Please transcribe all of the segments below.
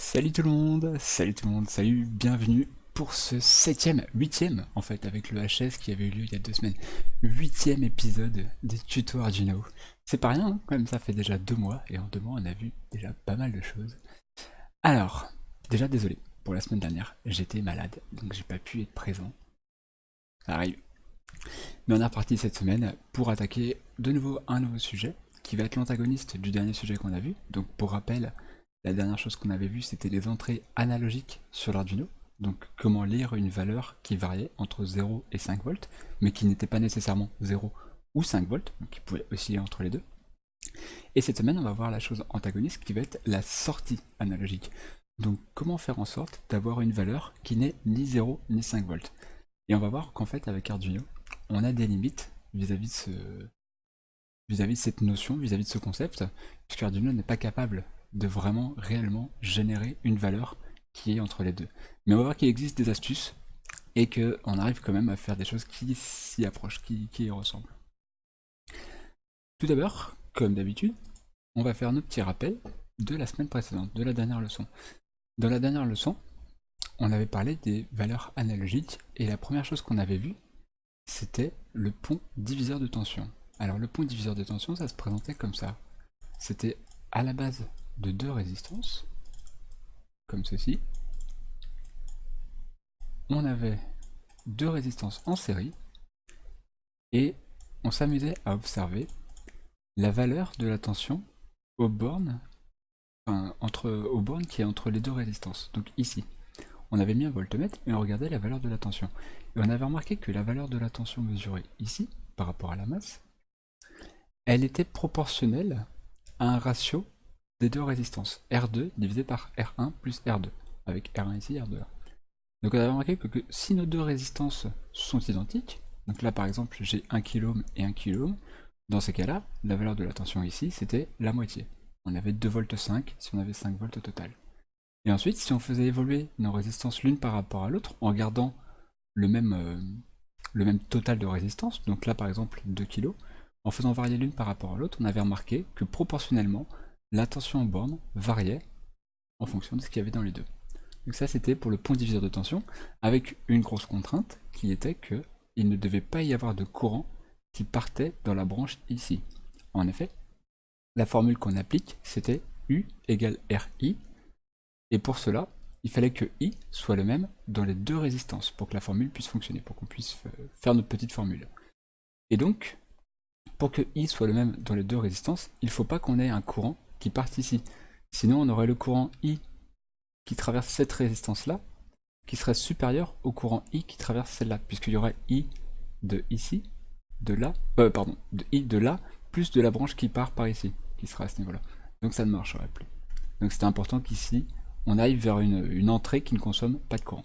Salut tout le monde, salut, bienvenue pour ce huitième en fait, avec le HS qui avait eu lieu il y a 2 semaines. Huitième épisode des tutos Arduino. C'est pas rien, hein, quand même, ça fait déjà 2 mois, et en 2 mois on a vu déjà pas mal de choses. Alors, déjà désolé, pour la semaine dernière, j'étais malade, donc j'ai pas pu être présent. Ça arrive. Mais on est reparti cette semaine pour attaquer de nouveau un nouveau sujet, qui va être l'antagoniste du dernier sujet qu'on a vu. Donc pour rappel, la dernière chose qu'on avait vue, c'était les entrées analogiques sur l'Arduino. Donc comment lire une valeur qui variait entre 0 et 5 volts, mais qui n'était pas nécessairement 0 ou 5 volts, donc qui pouvait osciller entre les deux. Et cette semaine, on va voir la chose antagoniste qui va être la sortie analogique. Donc comment faire en sorte d'avoir une valeur qui n'est ni 0 ni 5 volts. Et on va voir qu'en fait avec Arduino, on a des limites vis-à-vis de cette notion, vis-à-vis de ce concept, puisque Arduino n'est pas capable de vraiment, réellement générer une valeur qui est entre les deux. Mais on va voir qu'il existe des astuces et qu'on arrive quand même à faire des choses qui s'y approchent, qui y ressemblent. Tout d'abord, comme d'habitude, on va faire nos petits rappels de la semaine précédente, de la dernière leçon. Dans la dernière leçon, on avait parlé des valeurs analogiques et la première chose qu'on avait vue, c'était le pont diviseur de tension. Alors le pont diviseur de tension, ça se présentait comme ça. C'était à la base de deux résistances, comme ceci. On avait deux résistances en série, et on s'amusait à observer la valeur de la tension aux bornes, aux bornes qui est entre les deux résistances. Donc ici, on avait mis un voltmètre et on regardait la valeur de la tension. Et on avait remarqué que la valeur de la tension mesurée ici, par rapport à la masse, elle était proportionnelle à un ratio des deux résistances, R2 divisé par R1 plus R2, avec R1 ici, R2 là. Donc on a remarqué que si nos deux résistances sont identiques, donc là par exemple j'ai 1 kΩ et 1 kΩ, dans ces cas-là, la valeur de la tension ici c'était la moitié. On avait 2 volts 5 si on avait 5 volts au total. Et ensuite, si on faisait évoluer nos résistances l'une par rapport à l'autre, en gardant le même, euh, le même total de résistance, donc là par exemple 2 kg, en faisant varier l'une par rapport à l'autre, on avait remarqué que proportionnellement, la tension en borne variait en fonction de ce qu'il y avait dans les deux. Donc ça c'était pour le point diviseur de tension, avec une grosse contrainte qui était que il ne devait pas y avoir de courant qui partait dans la branche ici. En effet, la formule qu'on applique c'était U égale RI, et pour cela, il fallait que I soit le même dans les deux résistances pour que la formule puisse fonctionner, pour qu'on puisse faire notre petite formule. Et donc, pour que I soit le même dans les deux résistances, il ne faut pas qu'on ait un courant qui parte ici. Sinon, on aurait le courant I qui traverse cette résistance-là, qui serait supérieur au courant I qui traverse celle-là, puisqu'il y aurait I de ici, de là, de I de là, plus de la branche qui part par ici, qui sera à ce niveau-là. Donc ça ne marcherait plus. Donc c'était important qu'ici, on aille vers une entrée qui ne consomme pas de courant.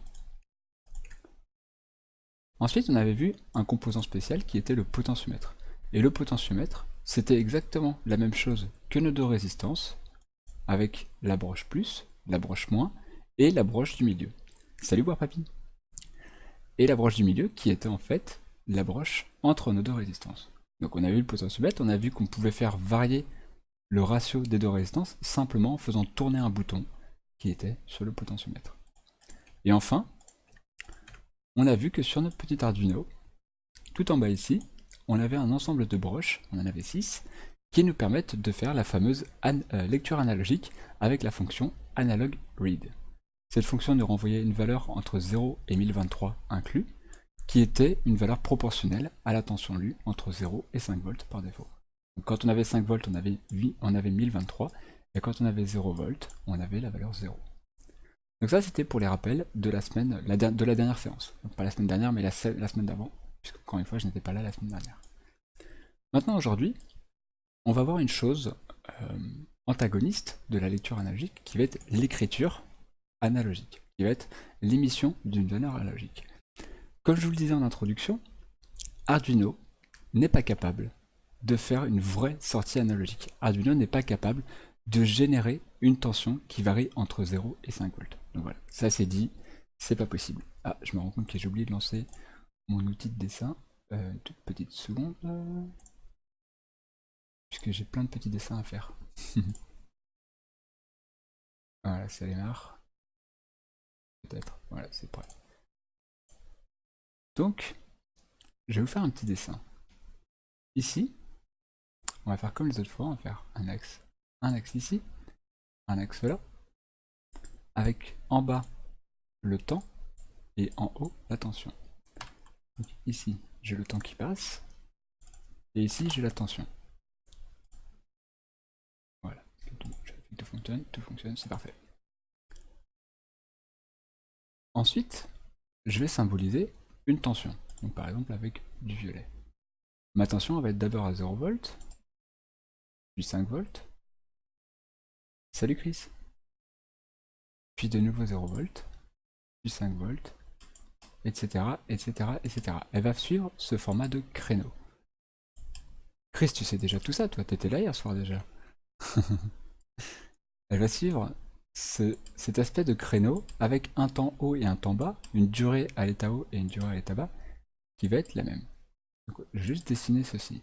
Ensuite, on avait vu un composant spécial qui était le potentiomètre. Et le potentiomètre, c'était exactement la même chose que nos deux résistances, avec la broche plus, la broche moins, et la broche du milieu. Salut voir papy. Et la broche du milieu qui était en fait la broche entre nos deux résistances. Donc on a vu le potentiomètre, on a vu qu'on pouvait faire varier le ratio des deux résistances simplement en faisant tourner un bouton qui était sur le potentiomètre. Et enfin, on a vu que sur notre petit Arduino, tout en bas ici, on avait un ensemble de broches, on en avait 6, qui nous permettent de faire la fameuse lecture analogique avec la fonction analog read. Cette fonction nous renvoyait une valeur entre 0 et 1023 inclus, qui était une valeur proportionnelle à la tension lue entre 0 et 5 volts par défaut. Donc quand on avait 5 volts, on avait 1023, et quand on avait 0 volts, on avait la valeur 0. Donc ça c'était pour les rappels de la semaine, de la dernière séance. Donc pas la semaine dernière, mais la semaine d'avant, puisque encore une fois je n'étais pas là la semaine dernière. Maintenant aujourd'hui, on va voir une chose antagoniste de la lecture analogique qui va être l'écriture analogique, qui va être l'émission d'une valeur analogique. Comme je vous le disais en introduction, Arduino n'est pas capable de faire une vraie sortie analogique. Arduino n'est pas capable de générer une tension qui varie entre 0 et 5 volts. Donc voilà, ça c'est dit, c'est pas possible. Ah, je me rends compte que j'ai oublié de lancer mon outil de dessin. Une toute petite seconde. Puisque j'ai plein de petits dessins à faire. Voilà, ça démarre. Peut-être. Voilà, c'est prêt. Donc, je vais vous faire un petit dessin. Ici, on va faire comme les autres fois, on va faire un axe ici, un axe là, avec en bas le temps et en haut la tension. Donc ici, j'ai le temps qui passe, et ici, j'ai la tension. Voilà, tout fonctionne, c'est parfait. Ensuite, je vais symboliser une tension, donc par exemple avec du violet. Ma tension va être d'abord à 0 volts, puis 5 volts. Salut Chris. Puis de nouveau 0 volts, puis 5 volts, etc., etc., etc. Elle va suivre ce format de créneau. Chris, tu sais déjà tout ça, toi, t'étais là hier soir déjà. Elle va suivre cet aspect de créneau avec un temps haut et un temps bas, une durée à l'état haut et une durée à l'état bas, qui va être la même. Donc, je vais juste dessiner ceci.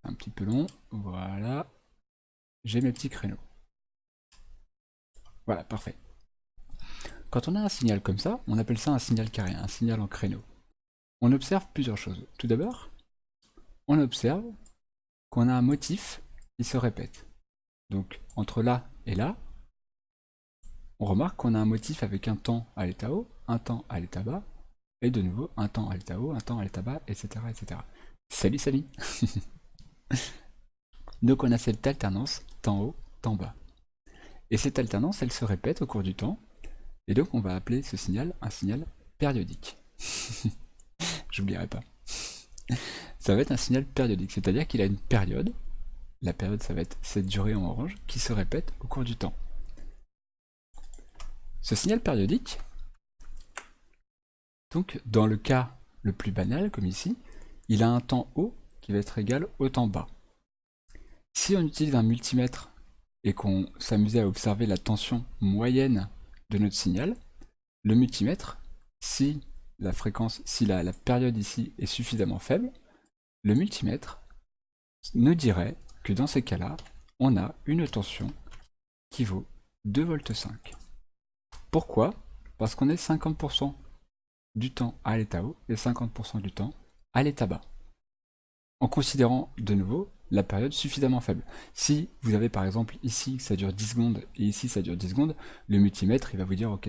Un petit peu long, voilà. J'ai mes petits créneaux. Voilà, parfait. Quand on a un signal comme ça, on appelle ça un signal carré, un signal en créneau. On observe plusieurs choses. Tout d'abord, on observe qu'on a un motif qui se répète. Donc entre là et là, on remarque qu'on a un motif avec un temps à l'état haut, un temps à l'état bas, et de nouveau un temps à l'état haut, un temps à l'état bas, etc. etc. Salut Samy. Donc on a cette alternance temps haut, temps bas. Et cette alternance, elle se répète au cours du temps, et donc on va appeler ce signal un signal périodique. J'oublierai pas. Ça va être un signal périodique, c'est-à-dire qu'il a une période, la période ça va être cette durée en orange, qui se répète au cours du temps. Ce signal périodique, donc dans le cas le plus banal, comme ici, il a un temps haut qui va être égal au temps bas. Si on utilise un multimètre et qu'on s'amusait à observer la tension moyenne de notre signal, le multimètre, si la fréquence, si la période ici est suffisamment faible, le multimètre nous dirait que dans ces cas-là, on a une tension qui vaut 2,5 V. Pourquoi? Parce qu'on est 50% du temps à l'état haut et 50% du temps à l'état bas. En considérant de nouveau la période suffisamment faible. Si vous avez par exemple ici ça dure 10 secondes et ici ça dure 10 secondes, le multimètre il va vous dire ok,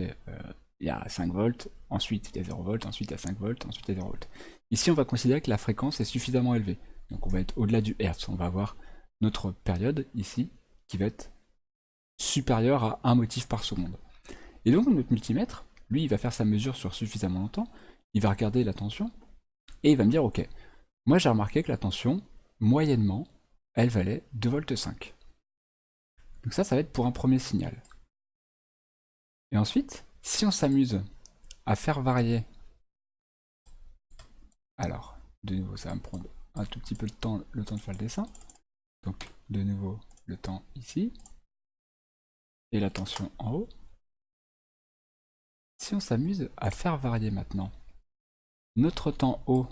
il y a 5 volts, ensuite il y a 0 volts, ensuite il y a 5 volts, ensuite il y a 0 volts. Ici on va considérer que la fréquence est suffisamment élevée. Donc on va être au-delà du Hertz. On va avoir notre période ici qui va être supérieure à 1 motif par seconde. Et donc notre multimètre, lui il va faire sa mesure sur suffisamment longtemps, il va regarder la tension et il va me dire ok, moi j'ai remarqué que la tension, moyennement, elle valait 2,5 V. Donc ça va être pour un premier signal. Et ensuite, si on s'amuse à faire varier, alors, de nouveau ça va me prendre un tout petit peu le temps de faire le dessin. Donc de nouveau le temps ici, et la tension en haut. Si on s'amuse à faire varier maintenant notre temps haut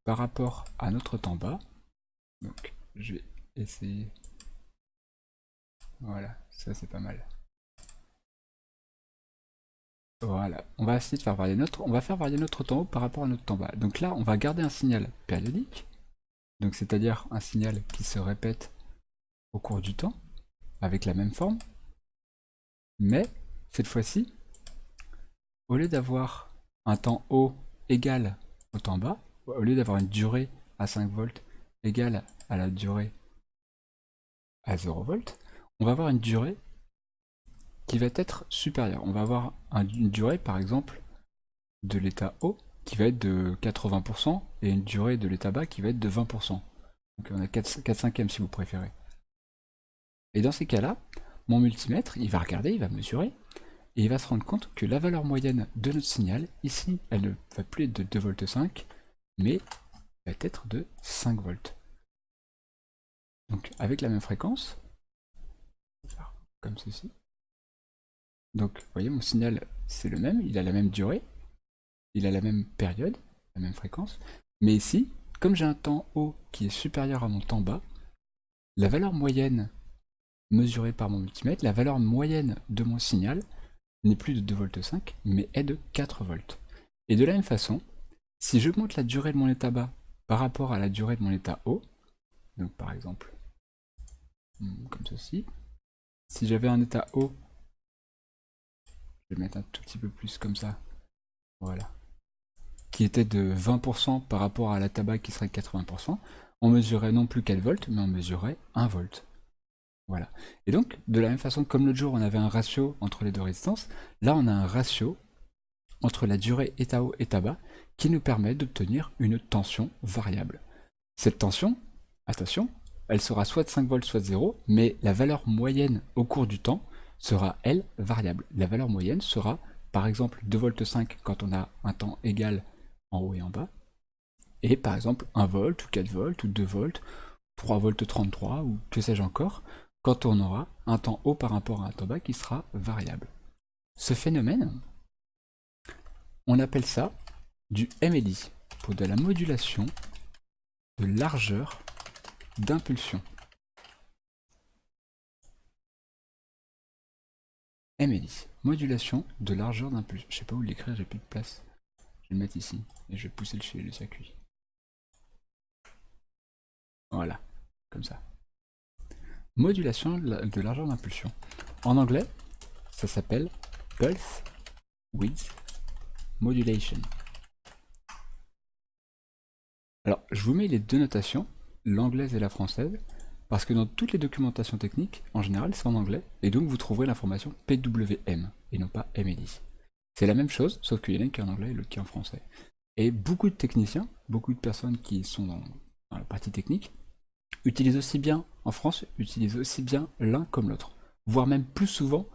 par rapport à notre temps bas, donc je vais essayer, voilà, ça c'est pas mal. Voilà, on va essayer de faire varier notre temps haut par rapport à notre temps bas. Donc là, on va garder un signal périodique, donc c'est-à-dire un signal qui se répète au cours du temps, avec la même forme, mais cette fois-ci, au lieu d'avoir un temps haut égal au temps bas, au lieu d'avoir une durée à 5 volts égale à la durée à 0 volts, on va avoir une durée qui va être supérieure. On va avoir une durée, par exemple, de l'état haut qui va être de 80% et une durée de l'état bas qui va être de 20%. Donc on a 4 cinquièmes si vous préférez. Et dans ces cas-là, mon multimètre, il va regarder, il va mesurer, et il va se rendre compte que la valeur moyenne de notre signal, ici, elle ne va plus être de 2,5 V, mais va être de 5 volts. Donc avec la même fréquence, comme ceci. Donc vous voyez, mon signal, c'est le même, il a la même durée, il a la même période, la même fréquence, mais ici, comme j'ai un temps haut qui est supérieur à mon temps bas, la valeur moyenne mesurée par mon multimètre, la valeur moyenne de mon signal n'est plus de 2,5 V, mais est de 4 volts. Et de la même façon, si j'augmente la durée de mon état bas par rapport à la durée de mon état haut, donc par exemple, comme ceci, si j'avais un état haut, je vais mettre un tout petit peu plus comme ça, voilà, qui était de 20% par rapport à la tabac qui serait 80%, on mesurait non plus 4 volts, mais on mesurait 1 volt. Voilà. Et donc, de la même façon que comme l'autre jour, on avait un ratio entre les deux résistances, là on a un ratio entre la durée état haut et état bas qui nous permet d'obtenir une tension variable. Cette tension, attention, elle sera soit de 5 volts, soit de 0, mais la valeur moyenne au cours du temps sera, elle, variable. La valeur moyenne sera, par exemple, 2 volts 5 quand on a un temps égal en haut et en bas, et par exemple 1 volt, ou 4 volts, ou 2 volts, 3 volts 33, ou que sais-je encore, quand on aura un temps haut par rapport à un temps bas qui sera variable. Ce phénomène, on appelle ça du MLI, pour de la modulation de largeur d'impulsion. MLI, modulation de largeur d'impulsion. Je sais pas où l'écrire, j'ai plus de place. Je vais le mettre ici, et je vais pousser le circuit. Voilà, comme ça. Modulation de largeur d'impulsion. En anglais, ça s'appelle Pulse Width Modulation. Alors, je vous mets les deux notations, l'anglaise et la française, parce que dans toutes les documentations techniques, en général, c'est en anglais, et donc vous trouverez l'information PWM, et non pas MLI. C'est la même chose, sauf qu'il y en a une qui est en anglais et l'autre qui est en français. Et beaucoup de techniciens, beaucoup de personnes qui sont dans la partie technique, utilisent aussi bien, en France, utilisent aussi bien l'un comme l'autre, voire même plus souvent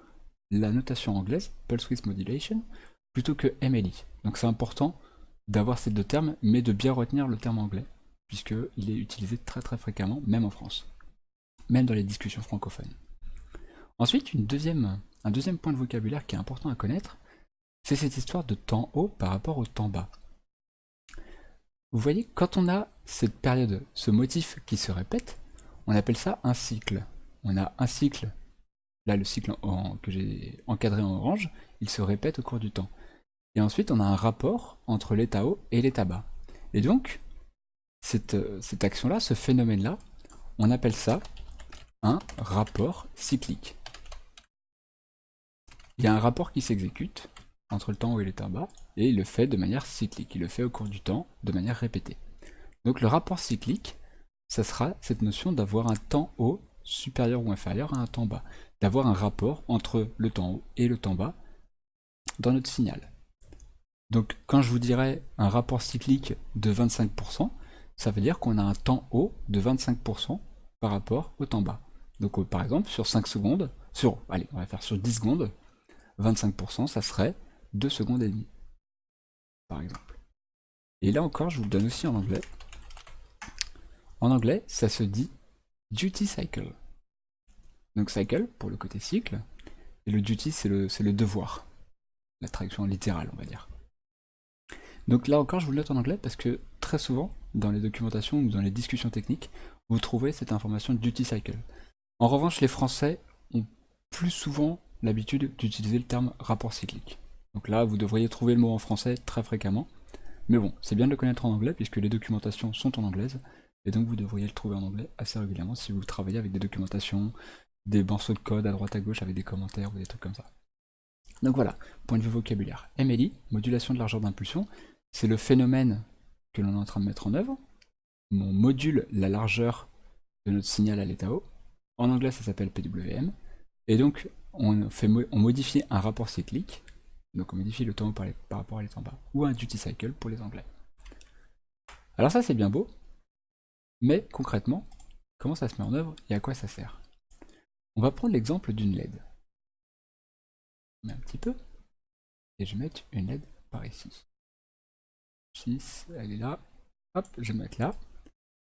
la notation anglaise, Pulse Width Modulation, plutôt que MLI. Donc c'est important d'avoir ces deux termes, mais de bien retenir le terme anglais, puisqu'il est utilisé très très fréquemment, même en France, même dans les discussions francophones. Ensuite, un deuxième point de vocabulaire qui est important à connaître, c'est cette histoire de temps haut par rapport au temps bas. Vous voyez, quand on a cette période, ce motif qui se répète, on appelle ça un cycle. On a un cycle, là le cycle que j'ai encadré en orange, il se répète au cours du temps. Et ensuite, on a un rapport entre l'état haut et l'état bas. Et donc, cette action-là, ce phénomène-là, on appelle ça un rapport cyclique. Il y a un rapport qui s'exécute entre le temps haut et l'état bas, et il le fait de manière cyclique, il le fait au cours du temps, de manière répétée. Donc le rapport cyclique, ça sera cette notion d'avoir un temps haut supérieur ou inférieur à un temps bas, d'avoir un rapport entre le temps haut et le temps bas dans notre signal. Donc quand je vous dirais un rapport cyclique de 25%, ça veut dire qu'on a un temps haut de 25% par rapport au temps bas. Donc par exemple sur 5 secondes, allez, on va faire sur 10 secondes, 25% ça serait 2 secondes et demie, par exemple. Et là encore, je vous le donne aussi en anglais. En anglais, ça se dit duty cycle. Donc cycle pour le côté cycle, et le duty c'est le devoir. La traduction littérale, on va dire. Donc là encore, je vous le note en anglais parce que très souvent, dans les documentations ou dans les discussions techniques, vous trouvez cette information duty cycle. En revanche, les Français ont plus souvent l'habitude d'utiliser le terme rapport cyclique. Donc là, vous devriez trouver le mot en français très fréquemment. Mais bon, c'est bien de le connaître en anglais puisque les documentations sont en anglaise. Et donc vous devriez le trouver en anglais assez régulièrement si vous travaillez avec des documentations, des morceaux de code à droite à gauche avec des commentaires ou des trucs comme ça. Donc voilà, point de vue vocabulaire. MLI, modulation de largeur d'impulsion, c'est le phénomène que l'on est en train de mettre en œuvre. On module la largeur de notre signal à l'état haut. En anglais, ça s'appelle PWM. Et donc, on modifie un rapport cyclique. Donc on modifie le temps haut par rapport à l'état bas. Ou un duty cycle pour les anglais. Alors ça, c'est bien beau. Mais concrètement, comment ça se met en œuvre et à quoi ça sert? On va prendre l'exemple d'une LED. Je mets un petit peu. Et je vais mettre une LED par ici. 6, elle est là. Hop, je vais mettre là.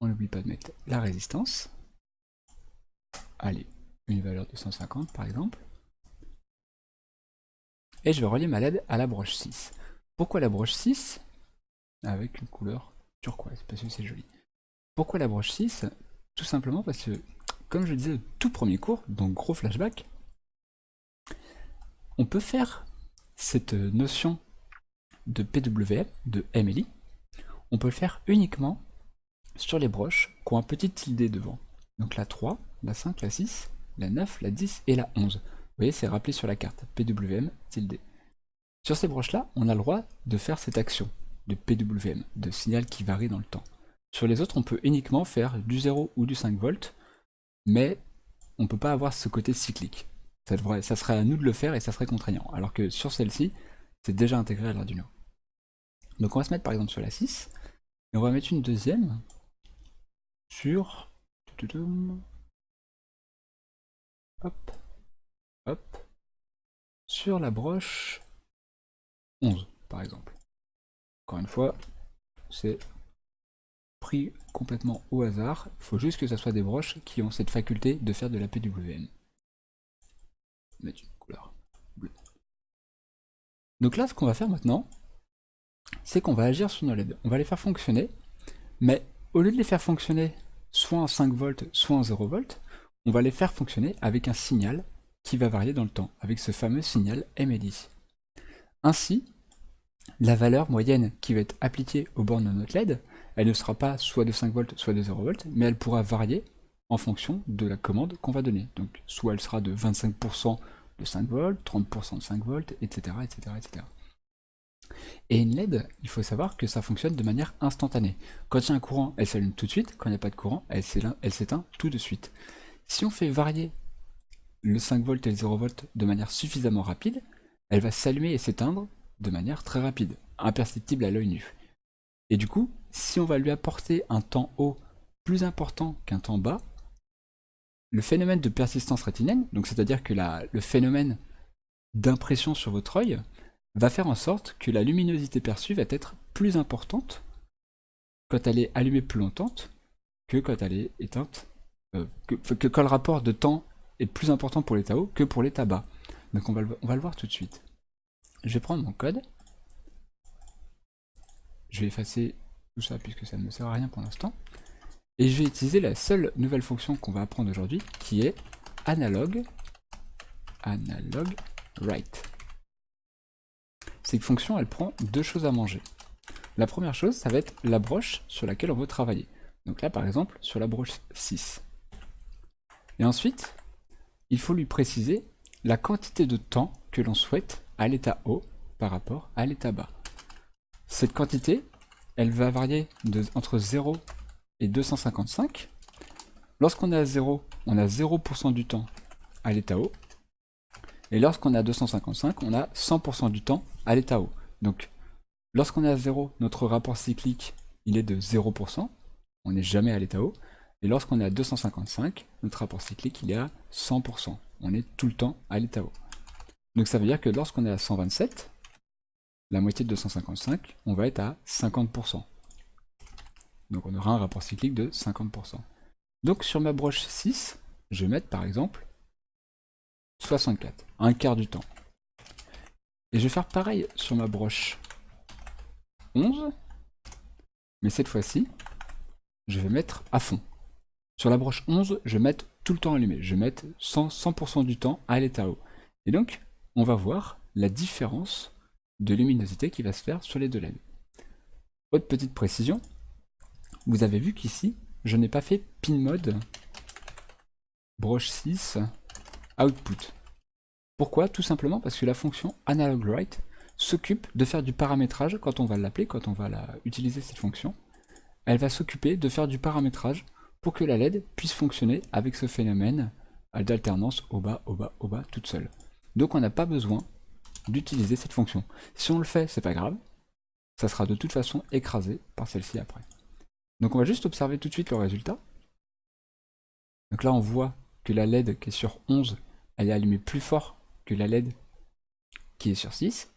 On n'oublie pas de mettre la résistance. Allez, une valeur de 150 par exemple. Et je vais relier ma LED à la broche 6. Pourquoi la broche 6? Avec une couleur turquoise, parce que c'est joli. Pourquoi la broche 6? Tout simplement parce que comme je le disais au tout premier cours, donc gros flashback, on peut faire cette notion de PWM, de MLI, on peut le faire uniquement sur les broches qui ont un petit tilde devant. Donc la 3, la 5, la 6, la 9, la 10 et la 11. Vous voyez, c'est rappelé sur la carte, PWM tilde. Sur ces broches-là, on a le droit de faire cette action de PWM, de signal qui varie dans le temps. Sur les autres, on peut uniquement faire du 0 ou du 5 volts, mais on ne peut pas avoir ce côté cyclique. Ça serait à nous de le faire et ça serait contraignant. Alors que sur celle-ci, c'est déjà intégré à l'Arduino. Donc on va se mettre par exemple sur la 6, et on va mettre une deuxième sur... Hop, hop, sur la broche 11, par exemple. Encore une fois, c'est pris complètement au hasard. Il faut juste que ce soit des broches qui ont cette faculté de faire de la PWM. Mettre une couleur bleue. Donc là, ce qu'on va faire maintenant, c'est qu'on va agir sur nos LED. On va les faire fonctionner, mais au lieu de les faire fonctionner soit en 5 volts, soit en 0 volts, on va les faire fonctionner avec un signal qui va varier dans le temps, avec ce fameux signal MLI. Ainsi, la valeur moyenne qui va être appliquée aux bornes de notre LED, elle ne sera pas soit de 5 volts, soit de 0 volts, mais elle pourra varier en fonction de la commande qu'on va donner. Donc soit elle sera de 25% de 5 volts, 30% de 5 volts, etc., etc., etc. Et une LED, il faut savoir que ça fonctionne de manière instantanée. Quand il y a un courant, elle s'allume tout de suite. Quand il n'y a pas de courant, elle s'éteint tout de suite. Si on fait varier le 5 volts et le 0 volts de manière suffisamment rapide, elle va s'allumer et s'éteindre de manière très rapide, imperceptible à l'œil nu. Et du coup, si on va lui apporter un temps haut plus important qu'un temps bas, le phénomène de persistance rétinienne, donc c'est-à-dire que le phénomène d'impression sur votre œil, va faire en sorte que la luminosité perçue va être plus importante quand elle est allumée plus longtemps que quand elle est éteinte, que quand le rapport de temps est plus important pour l'état haut que pour l'état bas. Donc on va le voir tout de suite. Je vais prendre mon code, je vais effacer tout ça puisque ça ne me sert à rien pour l'instant, et je vais utiliser la seule nouvelle fonction qu'on va apprendre aujourd'hui, qui est analog write. Cette fonction, elle prend deux choses à manger. La première chose, ça va être la broche sur laquelle on veut travailler. Donc là, par exemple, sur la broche 6. Et ensuite, il faut lui préciser la quantité de temps que l'on souhaite à l'état haut par rapport à l'état bas. Cette quantité, elle va varier entre 0 et 255. Lorsqu'on est à 0, on a 0% du temps à l'état haut. Et lorsqu'on est à 255, on a 100% du temps à l'état haut. Donc, lorsqu'on est à 0, notre rapport cyclique, il est de 0%. On n'est jamais à l'état haut. Et lorsqu'on est à 255, notre rapport cyclique, il est à 100%. On est tout le temps à l'état haut. Donc ça veut dire que lorsqu'on est à 127, la moitié de 255, on va être à 50%. Donc on aura un rapport cyclique de 50%. Donc sur ma broche 6, je vais mettre par exemple 64, un quart du temps. Et je vais faire pareil sur ma broche 11, mais cette fois-ci, je vais mettre à fond. Sur la broche 11, je vais mettre tout le temps allumé. Je vais mettre 100% du temps à l'état haut. Et donc, on va voir la différence de luminosité qui va se faire sur les deux LED. Autre petite précision, vous avez vu qu'ici, je n'ai pas fait pin mode broche 6 output. Pourquoi? Tout simplement parce que la fonction analog write s'occupe de faire du paramétrage quand on va l'appeler, quand on va utiliser cette fonction. Elle va s'occuper de faire du paramétrage pour que la LED puisse fonctionner avec ce phénomène d'alternance au bas, au bas, au bas, toute seule. Donc on n'a pas besoin d'utiliser cette fonction. Si on le fait, c'est pas grave, ça sera de toute façon écrasé par celle-ci après. Donc on va juste observer tout de suite le résultat. Donc là on voit que la LED qui est sur 11, elle est allumée plus fort que la LED qui est sur 6.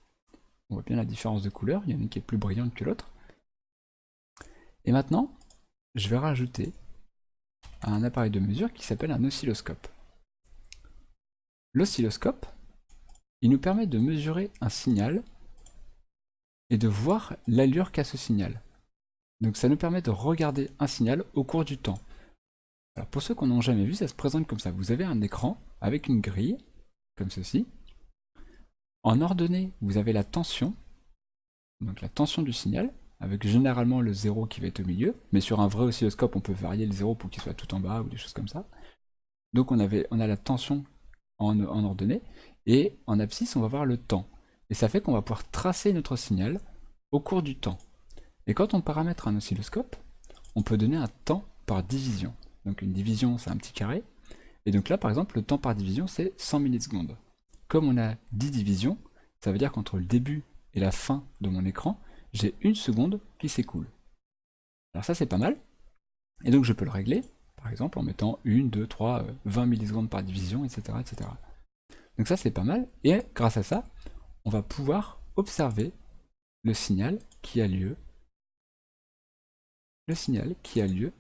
On voit bien la différence de couleur, il y en a une qui est plus brillante que l'autre. Et maintenant, je vais rajouter un appareil de mesure qui s'appelle un oscilloscope. L'oscilloscope, il nous permet de mesurer un signal et de voir l'allure qu'a ce signal. Donc ça nous permet de regarder un signal au cours du temps. Alors pour ceux qui n'ont jamais vu, ça se présente comme ça. Vous avez un écran avec une grille, comme ceci. En ordonnée, vous avez la tension, donc la tension du signal, avec généralement le 0 qui va être au milieu, mais sur un vrai oscilloscope, on peut varier le 0 pour qu'il soit tout en bas ou des choses comme ça. Donc on a la tension en ordonnée, et en abscisse, on va voir le temps. Et ça fait qu'on va pouvoir tracer notre signal au cours du temps. Et quand on paramètre un oscilloscope, on peut donner un temps par division. Donc une division, c'est un petit carré. Et donc là, par exemple, le temps par division, c'est 100 millisecondes. Comme on a 10 divisions, ça veut dire qu'entre le début et la fin de mon écran, j'ai une seconde qui s'écoule. Alors ça, c'est pas mal. Et donc je peux le régler, par exemple, en mettant 1, 2, 3, 20 millisecondes par division, etc. etc. Donc ça, c'est pas mal. Et grâce à ça, on va pouvoir observer le signal qui a lieu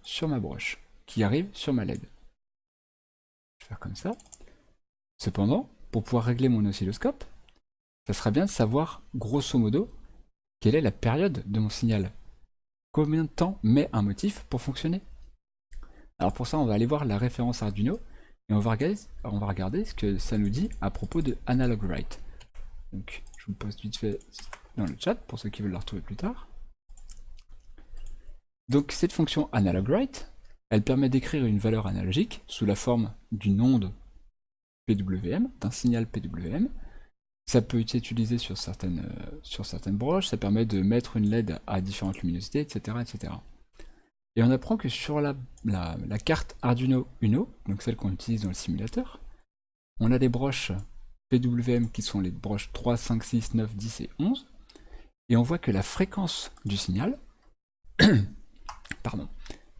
sur ma broche, qui arrive sur ma LED. Je vais faire comme ça. Cependant, pour pouvoir régler mon oscilloscope, ça serait bien de savoir, grosso modo, quelle est la période de mon signal. Combien de temps met un motif pour fonctionner? Alors pour ça, on va aller voir la référence Arduino, et on va regarder ce que ça nous dit à propos de Analog Write. Donc, je vous poste vite fait dans le chat, pour ceux qui veulent la retrouver plus tard. Donc cette fonction Analog Write, elle permet d'écrire une valeur analogique sous la forme d'une onde PWM, d'un signal PWM. Ça peut être utilisé sur certaines broches, ça permet de mettre une LED à différentes luminosités, etc. etc. Et on apprend que sur la carte Arduino Uno, donc celle qu'on utilise dans le simulateur, on a des broches PWM qui sont les broches 3, 5, 6, 9, 10 et 11, et on voit que la fréquence du signal, pardon,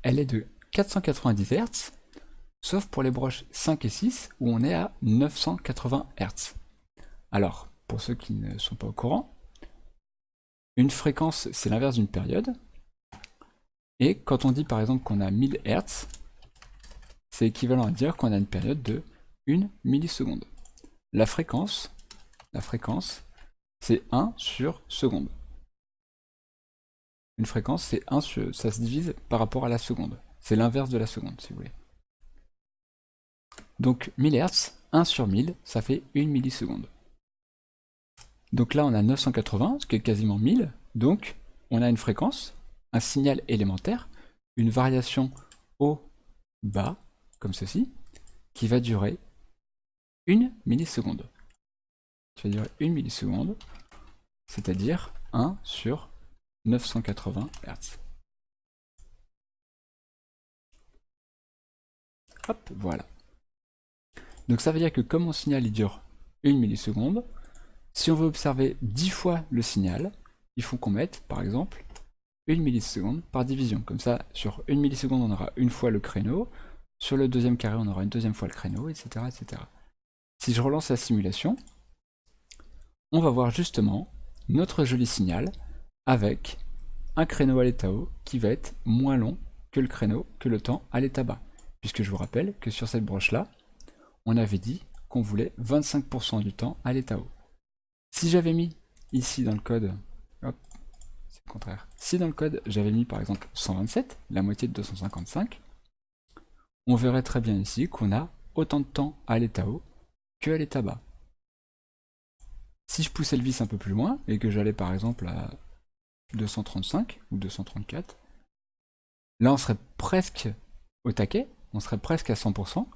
elle est de 490 Hz, sauf pour les broches 5 et 6, où on est à 980 Hz. Alors, pour ceux qui ne sont pas au courant, une fréquence, c'est l'inverse d'une période. Et quand on dit par exemple qu'on a 1000 Hz, c'est équivalent à dire qu'on a une période de 1 milliseconde. La fréquence, c'est 1 sur seconde. Une fréquence, c'est 1 sur, ça se divise par rapport à la seconde. C'est l'inverse de la seconde, si vous voulez. Donc 1000 Hz, 1 sur 1000, ça fait 1 milliseconde. Donc là, on a 980, ce qui est quasiment 1000. Donc, on a une fréquence, un signal élémentaire, une variation haut-bas, comme ceci, qui va durer 1 milliseconde. Qui va durer 1 milliseconde, c'est-à-dire 1 sur 980 Hz. Hop, voilà. Donc ça veut dire que comme mon signal il dure 1 milliseconde, si on veut observer 10 fois le signal, il faut qu'on mette, par exemple, 1 milliseconde par division. Comme ça, sur 1 milliseconde, on aura une fois le créneau, sur le deuxième carré, on aura une deuxième fois le créneau, etc. etc. Si je relance la simulation, on va voir justement notre joli signal avec un créneau à l'état haut qui va être moins long que le créneau, que le temps à l'état bas. Puisque je vous rappelle que sur cette broche-là, on avait dit qu'on voulait 25% du temps à l'état haut. Si j'avais mis ici dans le code, hop, c'est le contraire. Si dans le code j'avais mis par exemple 127, la moitié de 255, on verrait très bien ici qu'on a autant de temps à l'état haut que à l'état bas. Si je poussais le vis un peu plus loin et que j'allais par exemple à 235 ou 234, là on serait presque au taquet, on serait presque à 100%,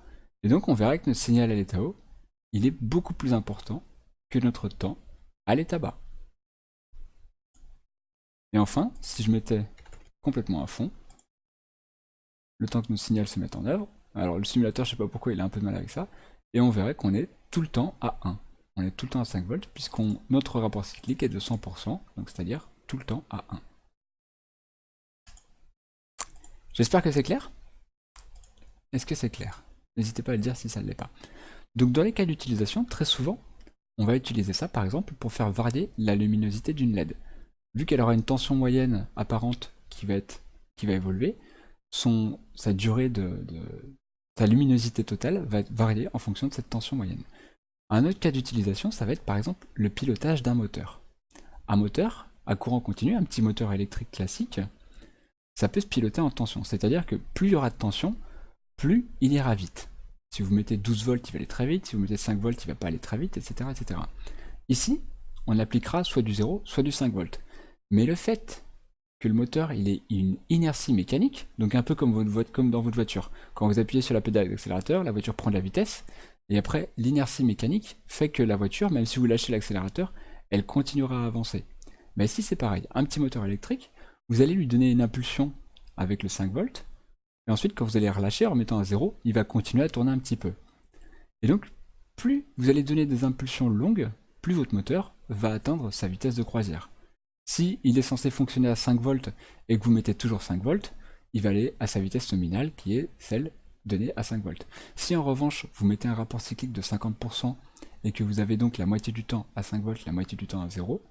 et donc on verrait que notre signal à l'état haut, il est beaucoup plus important que notre temps à l'état bas. Et enfin, si je mettais complètement à fond, le temps que notre signal se mette en œuvre, alors le simulateur, je sais pas pourquoi il a un peu de mal avec ça, et on verrait qu'on est tout le temps à 1. On est tout le temps à 5 volts, puisqu'on notre rapport cyclique est de 100%, donc c'est-à-dire tout le temps à 1. J'espère que c'est clair. Est-ce que c'est clair? N'hésitez pas à le dire si ça ne l'est pas. Donc dans les cas d'utilisation, très souvent, on va utiliser ça par exemple pour faire varier la luminosité d'une LED. Vu qu'elle aura une tension moyenne apparente qui va évoluer, sa durée sa luminosité totale va varier en fonction de cette tension moyenne. Un autre cas d'utilisation, ça va être par exemple le pilotage d'un moteur. Un moteur à courant continu, un petit moteur électrique classique, ça peut se piloter en tension. C'est-à-dire que plus il y aura de tension, plus il ira vite. Si vous mettez 12 volts, il va aller très vite. Si vous mettez 5 volts, il ne va pas aller très vite, etc., etc. Ici, on appliquera soit du 0, soit du 5 volts. Mais le fait que le moteur il ait une inertie mécanique, donc un peu comme dans votre voiture. Quand vous appuyez sur la pédale d'accélérateur, la voiture prend de la vitesse, et après, l'inertie mécanique fait que la voiture, même si vous lâchez l'accélérateur, elle continuera à avancer. Mais ici, c'est pareil. Un petit moteur électrique, vous allez lui donner une impulsion avec le 5 volts, et ensuite, quand vous allez relâcher en mettant à 0, il va continuer à tourner un petit peu. Et donc, plus vous allez donner des impulsions longues, plus votre moteur va atteindre sa vitesse de croisière. Si il est censé fonctionner à 5 volts et que vous mettez toujours 5 volts, il va aller à sa vitesse nominale qui est celle donnée à 5 volts. Si en revanche vous mettez un rapport cyclique de 50% et que vous avez donc la moitié du temps à 5 volts, la moitié du temps à 0,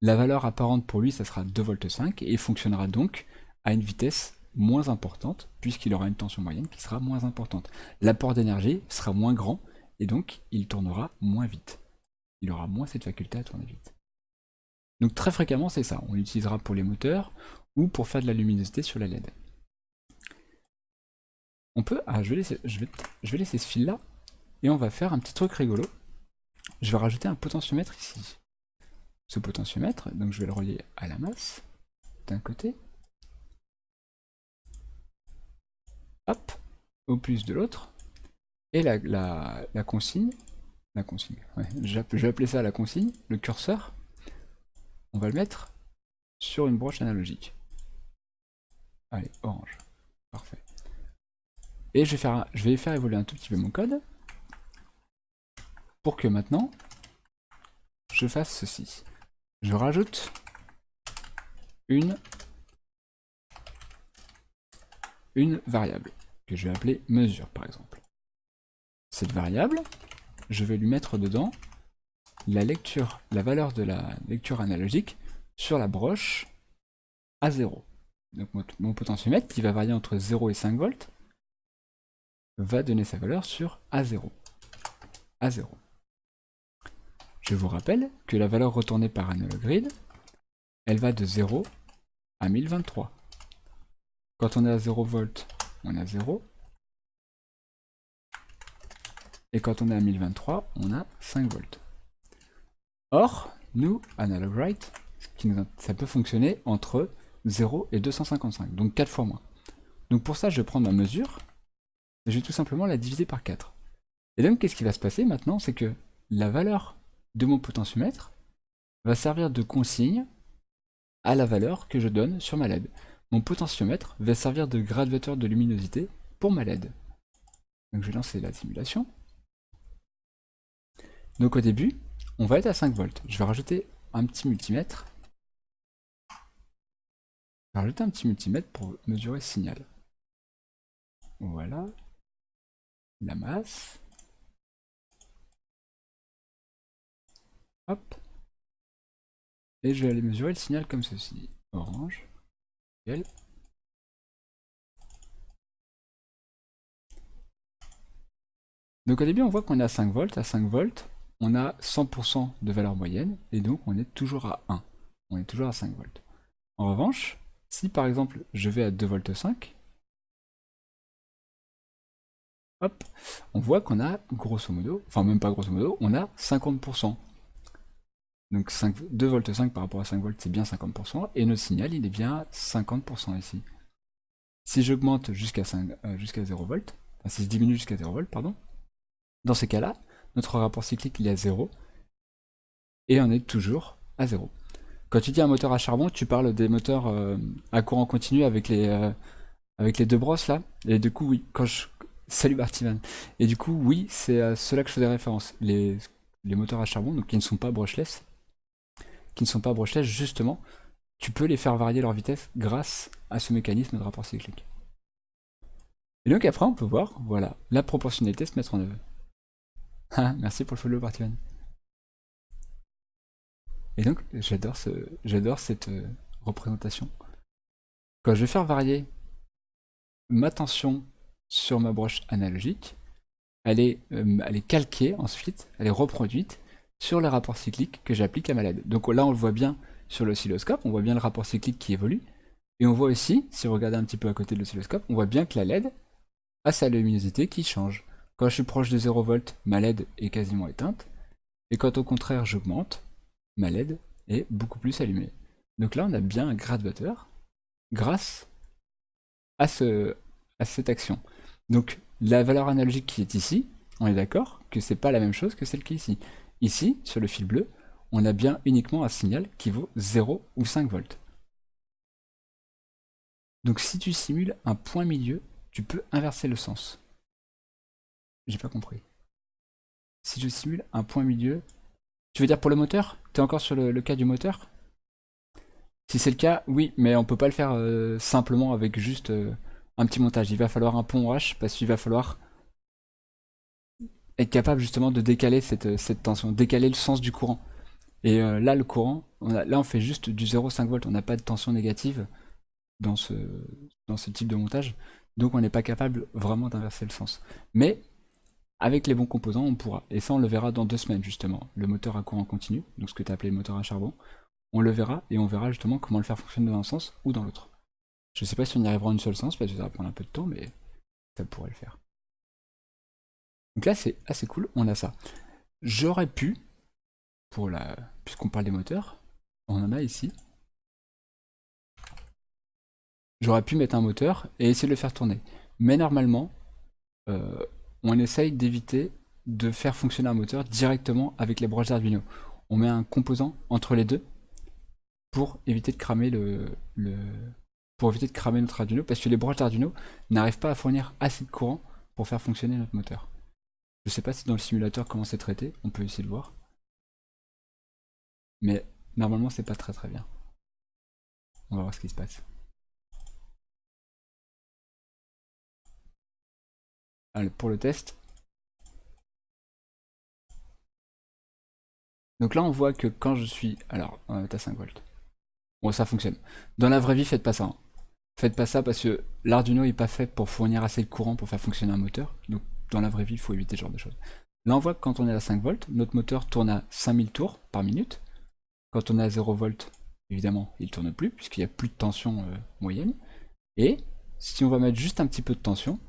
la valeur apparente pour lui ça sera 2 volts 5 et il fonctionnera donc à une vitesse moins importante puisqu'il aura une tension moyenne qui sera moins importante. L'apport d'énergie sera moins grand et donc il tournera moins vite. Il aura moins cette faculté à tourner vite. Donc très fréquemment c'est ça, on l'utilisera pour les moteurs ou pour faire de la luminosité sur la LED. On peut, je vais laisser ce fil là et on va faire un petit truc rigolo. Je vais rajouter un potentiomètre ici. Ce potentiomètre, donc je vais le relier à la masse d'un côté. Hop, au plus de l'autre. Et la consigne, ouais, je vais appeler ça la consigne, le curseur, on va le mettre sur une broche analogique. Allez, orange. Parfait. Et je vais faire évoluer un tout petit peu mon code pour que maintenant je fasse ceci. Je rajoute une variable que je vais appeler mesure par exemple. Cette variable, je vais lui mettre dedans la valeur de la lecture analogique sur la broche à 0. Donc mon potentiomètre qui va varier entre 0 et 5 volts va donner sa valeur sur A0. A0. Je vous rappelle que la valeur retournée par analog grid, elle va de 0 à 1023. Quand on est à 0 volts, on a 0. Et quand on est à 1023, on a 5 volts. Or, nous, analog write, ça peut fonctionner entre 0 et 255, donc 4 fois moins. Donc pour ça, je vais prendre ma mesure, et je vais tout simplement la diviser par 4. Et donc, qu'est-ce qui va se passer maintenant? C'est que la valeur de mon potentiomètre va servir de consigne à la valeur que je donne sur ma LED. Mon potentiomètre va servir de graduateur de luminosité pour ma LED. Donc je vais lancer la simulation. Donc au début, on va être à 5 volts. Je vais rajouter un petit multimètre. Je vais rajouter un petit multimètre pour mesurer le signal. Voilà. La masse. Hop. Et je vais aller mesurer le signal comme ceci. Orange. Nickel. Donc au début, on voit qu'on est à 5 volts. À 5 volts, on a 100% de valeur moyenne. Et donc, on est toujours à 1. On est toujours à 5 volts. En revanche, si par exemple, je vais à 2 volts 5, hop, on voit qu'on a grosso modo, enfin même pas grosso modo, on a 50%. Donc 2 volts 5 par rapport à 5 volts, c'est bien 50%, et notre signal, il est bien à 50% ici. Si j'augmente jusqu'à 0 volts, enfin si je diminue jusqu'à 0 volts, pardon, dans ces cas-là, notre rapport cyclique, il est à 0, et on est toujours à 0. Quand tu dis un moteur à charbon, tu parles des moteurs à courant continu avec les deux brosses là, et du coup, oui, Salut Bartiman. Et du coup, oui, c'est à cela que je faisais référence. Les moteurs à charbon, donc qui ne sont pas brushless, justement, tu peux les faire varier leur vitesse grâce à ce mécanisme de rapport cyclique. Et donc après, on peut voir, voilà, la proportionnalité se mettre en œuvre. Ah, merci pour le follow, Bartiman. Et donc, j'adore cette représentation. Quand je vais faire varier ma tension sur ma broche analogique, elle est calquée ensuite, elle est reproduite sur les rapports cycliques que j'applique à ma LED. Donc là, on le voit bien sur l'oscilloscope, on voit bien le rapport cyclique qui évolue. Et on voit aussi, si vous regardez un petit peu à côté de l'oscilloscope, on voit bien que la LED, a sa luminosité qui change. Quand je suis proche de 0 volts, ma LED est quasiment éteinte. Et quand au contraire j'augmente, ma LED est beaucoup plus allumée. Donc là, on a bien un graduateur grâce à cette action. Donc la valeur analogique qui est ici, on est d'accord que c'est pas la même chose que celle qui est ici. Ici, sur le fil bleu, on a bien uniquement un signal qui vaut 0 ou 5 volts. Donc si tu simules un point milieu, tu peux inverser le sens. J'ai pas compris. Si je simule un point milieu, tu veux dire pour le moteur? T'es encore sur le cas du moteur? Si c'est le cas, oui, mais on peut pas le faire simplement avec juste un petit montage. Il va falloir un pont H parce qu'il va falloir être capable justement de décaler cette tension, décaler le sens du courant. Et là, le courant, là on fait juste du 0,5 volts, on n'a pas de tension négative dans ce type de montage, donc on n'est pas capable vraiment d'inverser le sens. Mais avec les bons composants, on pourra. Et ça, on le verra dans 2 semaines justement. Le moteur à courant continu, donc ce que tu as appelé le moteur à charbon, on le verra et on verra justement comment le faire fonctionner dans un sens ou dans l'autre. Je sais pas si on y arrivera en une seule sens parce que ça va prendre un peu de temps, mais ça pourrait le faire. Donc là, c'est assez cool, on a ça. J'aurais pu, puisqu'on parle des moteurs, on en a ici. J'aurais pu mettre un moteur et essayer de le faire tourner. Mais normalement, euh, on essaye d'éviter de faire fonctionner un moteur directement avec les broches d'Arduino. On met un composant entre les deux pour éviter de cramer pour éviter de cramer notre Arduino, parce que les broches d'Arduino n'arrivent pas à fournir assez de courant pour faire fonctionner notre moteur. Je sais pas si dans le simulateur comment c'est traité, on peut essayer de voir. Mais normalement c'est pas très très bien. On va voir ce qui se passe. Allez, pour le test. Donc là on voit que quand je suis... Alors, on est à 5 volts. Bon, ça fonctionne. Dans la vraie vie, faites pas ça. Hein. Faites pas ça parce que l'Arduino n'est pas fait pour fournir assez de courant pour faire fonctionner un moteur. Donc dans la vraie vie, il faut éviter ce genre de choses. Là, on voit que quand on est à 5 volts, notre moteur tourne à 5000 tours par minute. Quand on est à 0 volts, évidemment, il ne tourne plus puisqu'il n'y a plus de tension moyenne. Et si on va mettre juste un petit peu de tension,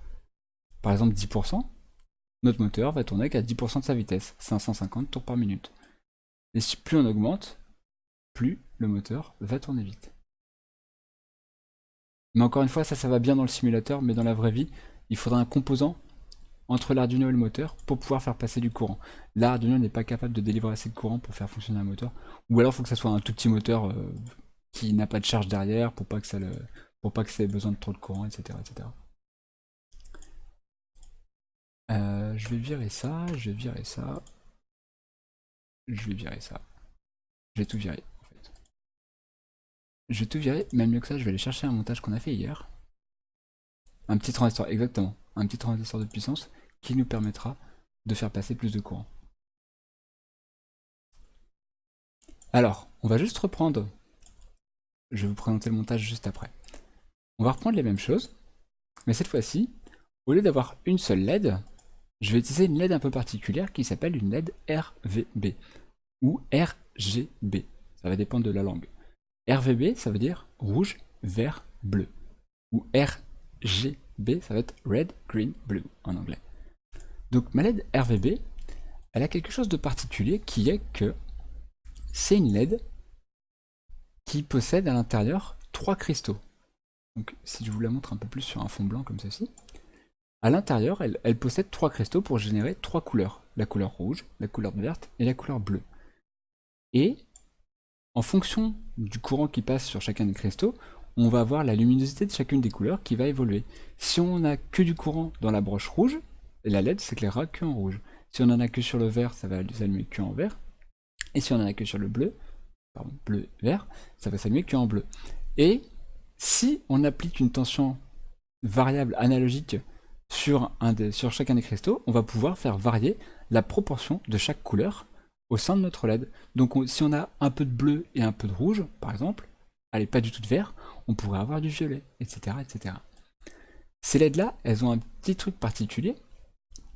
par exemple 10%, notre moteur va tourner qu'à 10% de sa vitesse, 550 tours par minute. Et si plus on augmente, plus le moteur va tourner vite. Mais encore une fois, ça va bien dans le simulateur, mais dans la vraie vie, il faudra un composant entre l'Arduino et le moteur pour pouvoir faire passer du courant. L'Arduino n'est pas capable de délivrer assez de courant pour faire fonctionner un moteur. Ou alors il faut que ça soit un tout petit moteur qui n'a pas de charge derrière pour pas que ça ait besoin de trop de courant, etc. etc. Je vais virer ça, je vais virer ça. Je vais virer ça. Je vais tout virer en fait. Je vais tout virer, même mieux que ça, je vais aller chercher un montage qu'on a fait hier. Un petit transistor, exactement. Un petit transistor de puissance qui nous permettra de faire passer plus de courant. Alors, on va juste reprendre. Je vais vous présenter le montage juste après. On va reprendre les mêmes choses, mais cette fois-ci, au lieu d'avoir une seule LED, je vais utiliser une LED un peu particulière qui s'appelle une LED RVB ou RGB. Ça va dépendre de la langue. RVB, ça veut dire rouge, vert, bleu. Ou RGB, ça va être red, green, blue en anglais. Donc ma LED RVB, elle a quelque chose de particulier qui est que c'est une LED qui possède à l'intérieur 3 cristaux. Donc si je vous la montre un peu plus sur un fond blanc comme ceci, à l'intérieur, elle possède 3 cristaux pour générer 3 couleurs. La couleur rouge, la couleur verte et la couleur bleue. Et en fonction du courant qui passe sur chacun des cristaux, on va avoir la luminosité de chacune des couleurs qui va évoluer. Si on n'a que du courant dans la broche rouge, la LED s'éclairera que en rouge. Si on en a que sur le vert, ça va s'allumer que en vert. Et si on en a que sur le bleu, pardon, bleu-vert, ça va s'allumer que en bleu. Et si on applique une tension variable analogique sur chacun des cristaux, on va pouvoir faire varier la proportion de chaque couleur au sein de notre LED. Donc si on a un peu de bleu et un peu de rouge, par exemple, allez, pas du tout de vert, on pourrait avoir du violet, etc. etc. Ces LED-là, elles ont un petit truc particulier,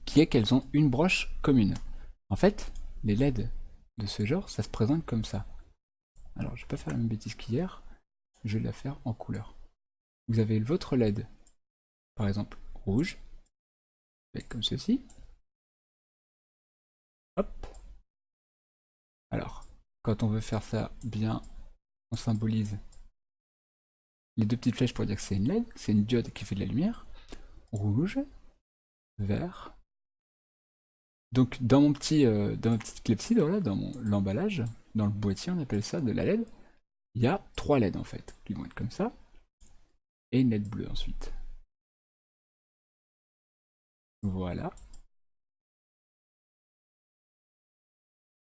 qui est qu'elles ont une broche commune. En fait, les LED de ce genre, ça se présente comme ça. Alors, je vais pas faire la même bêtise qu'hier, je vais la faire en couleur. Vous avez votre LED, par exemple, rouge, Avec comme ceci. Hop. Alors, quand on veut faire ça bien, on symbolise les deux petites flèches pour dire que c'est une LED, c'est une diode qui fait de la lumière. Rouge, vert. Donc dans mon petit, dans ma petite clepsydre, voilà, dans l'emballage, dans le boîtier, on appelle ça de la LED, il y a 3 LED en fait, qui vont être comme ça, et une LED bleue ensuite. Voilà.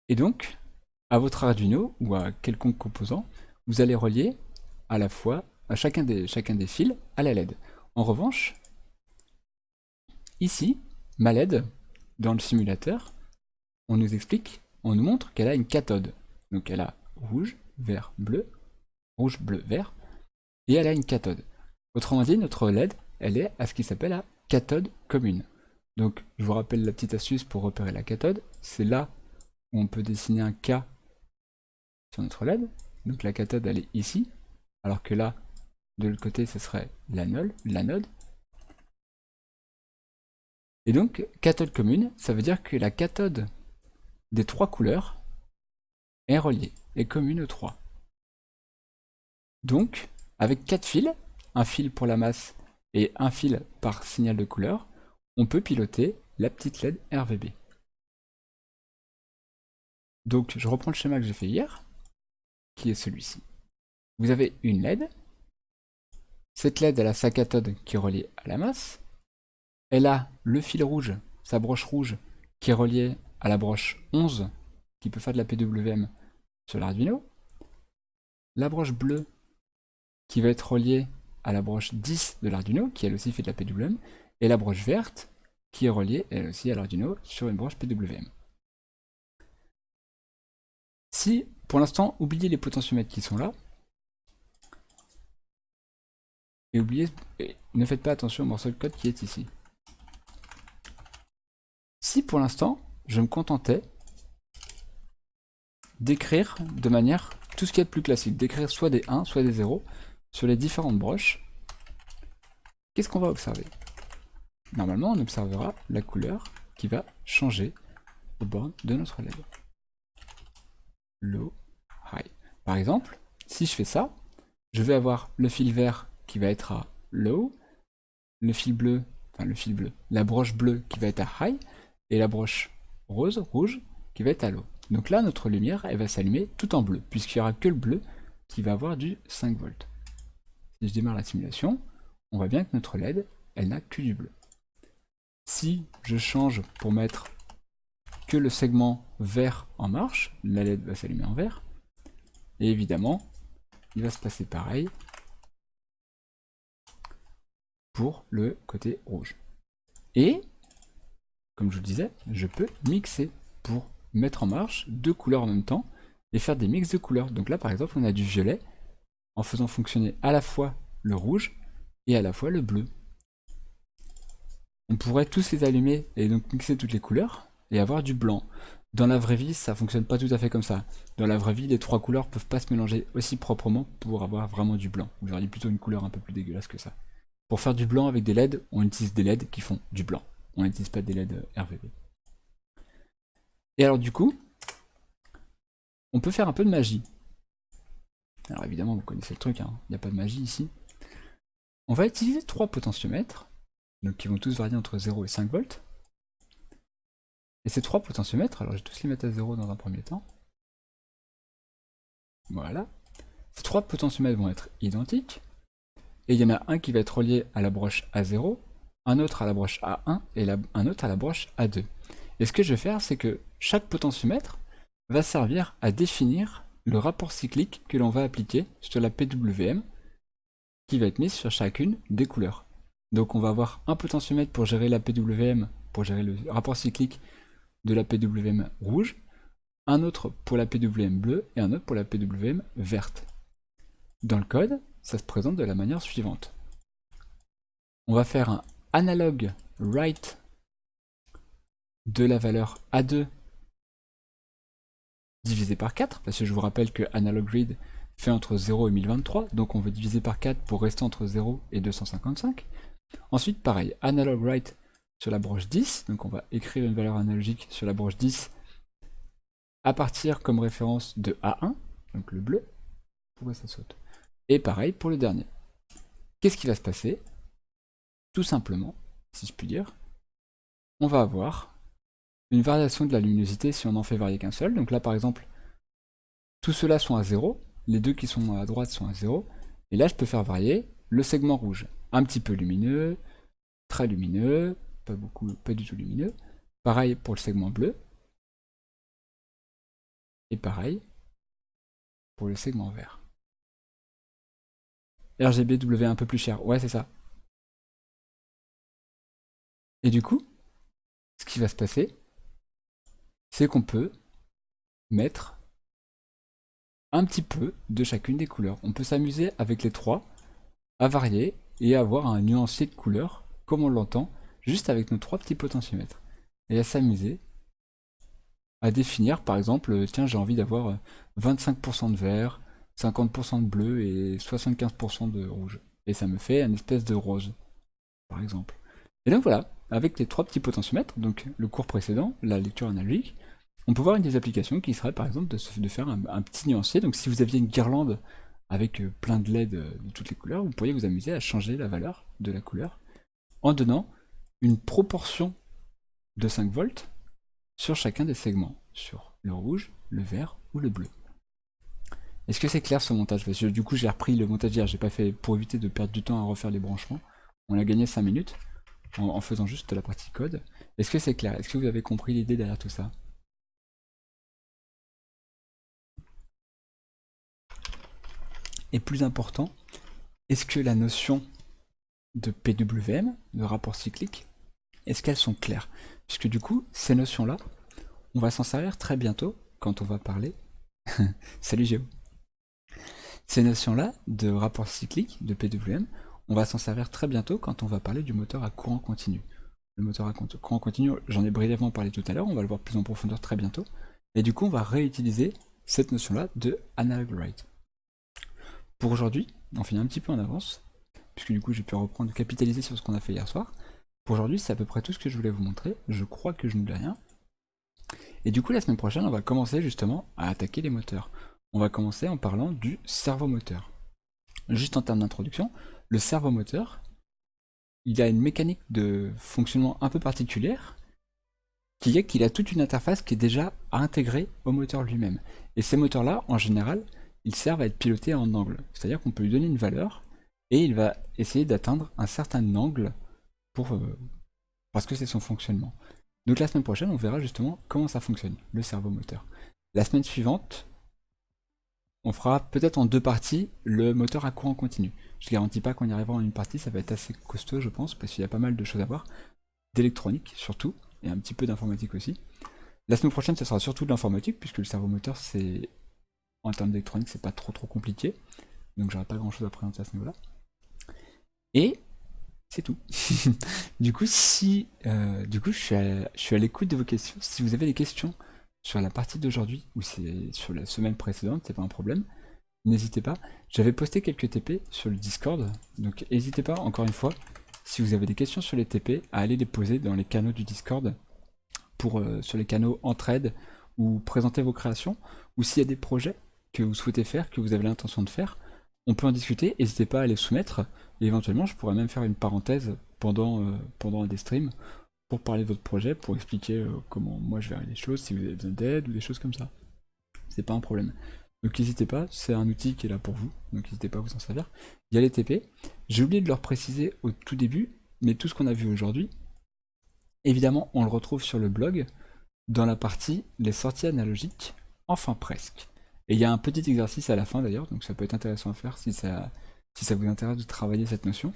Et donc, à votre Arduino, ou à quelconque composant, vous allez relier à la fois à chacun des fils à la LED. En revanche, ici, ma LED, dans le simulateur, on nous explique, on nous montre qu'elle a une cathode. Donc elle a rouge, vert, bleu, rouge, bleu, vert, et elle a une cathode. Autrement dit, notre LED, elle est à ce qui s'appelle la cathode commune. Donc je vous rappelle la petite astuce pour repérer la cathode, c'est là où on peut dessiner un K sur notre LED. Donc la cathode elle est ici, alors que là, de l'autre côté, ce serait l'anode. Et donc, cathode commune, ça veut dire que la cathode des 3 couleurs est reliée, est commune aux 3. Donc, avec 4 fils, un fil pour la masse et un fil par signal de couleur, on peut piloter la petite LED RVB. Donc, je reprends le schéma que j'ai fait hier, qui est celui-ci. Vous avez une LED. Cette LED, elle a sa cathode qui est reliée à la masse. Elle a le fil rouge, sa broche rouge, qui est reliée à la broche 11, qui peut faire de la PWM sur l'Arduino. La broche bleue, qui va être reliée à la broche 10 de l'Arduino, qui elle aussi fait de la PWM. Et la broche verte, qui est reliée elle aussi à l'Arduino sur une broche PWM. Si, pour l'instant, oubliez les potentiomètres qui sont là, et ne faites pas attention au morceau de code qui est ici. Si pour l'instant, je me contentais d'écrire de manière tout ce qui est de plus classique, d'écrire soit des 1, soit des 0 sur les différentes broches, qu'est-ce qu'on va observer? Normalement, on observera la couleur qui va changer au bord de notre LED. Low, high. Par exemple, si je fais ça, je vais avoir le fil vert qui va être à low, le fil bleu, la broche bleue qui va être à high, et la broche rouge, qui va être à low. Donc là, notre lumière, elle va s'allumer tout en bleu, puisqu'il n'y aura que le bleu qui va avoir du 5 volts. Si je démarre la simulation, on voit bien que notre LED, elle n'a que du bleu. Si je change pour mettre que le segment vert en marche, la LED va s'allumer en vert, et évidemment, il va se passer pareil pour le côté rouge. Et, comme je vous le disais, je peux mixer pour mettre en marche 2 couleurs en même temps et faire des mix de couleurs. Donc là, par exemple, on a du violet en faisant fonctionner à la fois le rouge et à la fois le bleu. On pourrait tous les allumer et donc mixer toutes les couleurs et avoir du blanc. Dans la vraie vie, ça fonctionne pas tout à fait comme ça. Dans la vraie vie, les 3 couleurs peuvent pas se mélanger aussi proprement pour avoir vraiment du blanc. Ou j'aurais dit plutôt une couleur un peu plus dégueulasse que ça. Pour faire du blanc avec des LED, on utilise des LED qui font du blanc. On n'utilise pas des LED RVB. Et alors du coup, on peut faire un peu de magie. Alors évidemment, vous connaissez le truc, hein. Il n'y a pas de magie ici. On va utiliser 3 potentiomètres, donc qui vont tous varier entre 0 et 5 volts. Et ces 3 potentiomètres, alors je vais tous les mettre à 0 dans un premier temps. Voilà. Ces 3 potentiomètres vont être identiques. Et il y en a un qui va être relié à la broche A0, un autre à la broche A1 et un autre à la broche A2. Et ce que je vais faire, c'est que chaque potentiomètre va servir à définir le rapport cyclique que l'on va appliquer sur la PWM qui va être mise sur chacune des couleurs. Donc on va avoir un potentiomètre pour gérer la PWM, pour gérer le rapport cyclique de la PWM rouge, un autre pour la PWM bleue et un autre pour la PWM verte. Dans le code, ça se présente de la manière suivante. On va faire un analog write de la valeur A2 divisé par 4, parce que je vous rappelle que analog read fait entre 0 et 1023, donc on veut diviser par 4 pour rester entre 0 et 255. Ensuite, pareil, analog write sur la broche 10, donc on va écrire une valeur analogique sur la broche 10 à partir comme référence de A1, donc le bleu. Pourquoi ça saute? Et pareil pour le dernier. Qu'est-ce qui va se passer? Tout simplement, si je puis dire, on va avoir une variation de la luminosité si on n'en fait varier qu'un seul. Donc là par exemple, tous ceux-là sont à 0, les deux qui sont à droite sont à 0, et là je peux faire varier le segment rouge. Un petit peu lumineux, très lumineux, pas beaucoup, pas du tout lumineux. Pareil pour le segment bleu. Et pareil pour le segment vert. RGBW un peu plus cher, ouais c'est ça. Et du coup, ce qui va se passer, c'est qu'on peut mettre un petit peu de chacune des couleurs. On peut s'amuser avec les trois, à varier et avoir un nuancier de couleurs, comme on l'entend, juste avec nos trois petits potentiomètres. Et à s'amuser à définir, par exemple, tiens, j'ai envie d'avoir 25% de vert, 50% de bleu et 75% de rouge. Et ça me fait une espèce de rose, par exemple. Et donc voilà, avec les trois petits potentiomètres, donc le cours précédent, la lecture analogique, on peut voir une des applications qui serait par exemple de faire un petit nuancier. Donc si vous aviez une guirlande avec plein de LED de toutes les couleurs, vous pourriez vous amuser à changer la valeur de la couleur en donnant une proportion de 5 volts sur chacun des segments, sur le rouge, le vert ou le bleu. Est-ce que c'est clair ce montage? Parce que du coup j'ai repris le montage hier, j'ai pas fait pour éviter de perdre du temps à refaire les branchements. On a gagné 5 minutes en faisant juste la partie code. Est-ce que c'est clair? Est-ce que vous avez compris l'idée derrière tout ça? Et plus important, est-ce que la notion de PWM, de rapport cyclique, est-ce qu'elles sont claires? Puisque du coup, ces notions-là, on va s'en servir très bientôt quand on va parler. Salut Géo. Ces notions-là de rapport cyclique, de PWM, on va s'en servir très bientôt quand on va parler du moteur à courant continu. Le moteur à courant continu, j'en ai brièvement parlé tout à l'heure, on va le voir plus en profondeur très bientôt. Et du coup, on va réutiliser cette notion-là de analog write. Pour aujourd'hui, on finit un petit peu en avance, puisque du coup j'ai pu reprendre, capitaliser sur ce qu'on a fait hier soir. Pour aujourd'hui, c'est à peu près tout ce que je voulais vous montrer. Je crois que je n'oublie rien. Et du coup, la semaine prochaine, on va commencer justement à attaquer les moteurs. On va commencer en parlant du servomoteur. Juste en termes d'introduction, le servomoteur, il a une mécanique de fonctionnement un peu particulière, qui est qu'il a toute une interface qui est déjà intégrée au moteur lui-même. Et ces moteurs-là, en général, ils servent à être pilotés en angle. C'est-à-dire qu'on peut lui donner une valeur, et il va essayer d'atteindre un certain angle parce que c'est son fonctionnement. Donc la semaine prochaine, on verra justement comment ça fonctionne, le servomoteur. La semaine suivante, on fera peut-être en deux parties le moteur à courant continu. Je ne garantis pas qu'on y arrivera en une partie, ça va être assez costaud je pense, parce qu'il y a pas mal de choses à voir, d'électronique surtout, et un petit peu d'informatique aussi. La semaine prochaine, ce sera surtout de l'informatique, puisque le servomoteur, c'est en termes d'électronique, c'est pas trop compliqué, donc j'aurai pas grand chose à présenter à ce niveau-là. Et c'est tout. Du coup, je suis à l'écoute de vos questions. Si vous avez des questions sur la partie d'aujourd'hui ou sur la semaine précédente, c'est pas un problème. N'hésitez pas. J'avais posté quelques TP sur le Discord, donc n'hésitez pas, encore une fois, si vous avez des questions sur les TP, à aller les poser dans les canaux du Discord, sur les canaux entraide, ou présenter vos créations, ou s'il y a des projets que vous souhaitez faire, que vous avez l'intention de faire, on peut en discuter, n'hésitez pas à les soumettre, et éventuellement je pourrais même faire une parenthèse pendant un des streams, pour parler de votre projet, pour expliquer comment moi je verrai les choses, si vous avez besoin d'aide, ou des choses comme ça. C'est pas un problème. Donc n'hésitez pas, c'est un outil qui est là pour vous, donc n'hésitez pas à vous en servir. Il y a les TP, j'ai oublié de leur préciser au tout début, mais tout ce qu'on a vu aujourd'hui, évidemment on le retrouve sur le blog, dans la partie les sorties analogiques, enfin presque. Et il y a un petit exercice à la fin d'ailleurs, donc ça peut être intéressant à faire si ça vous intéresse de travailler cette notion.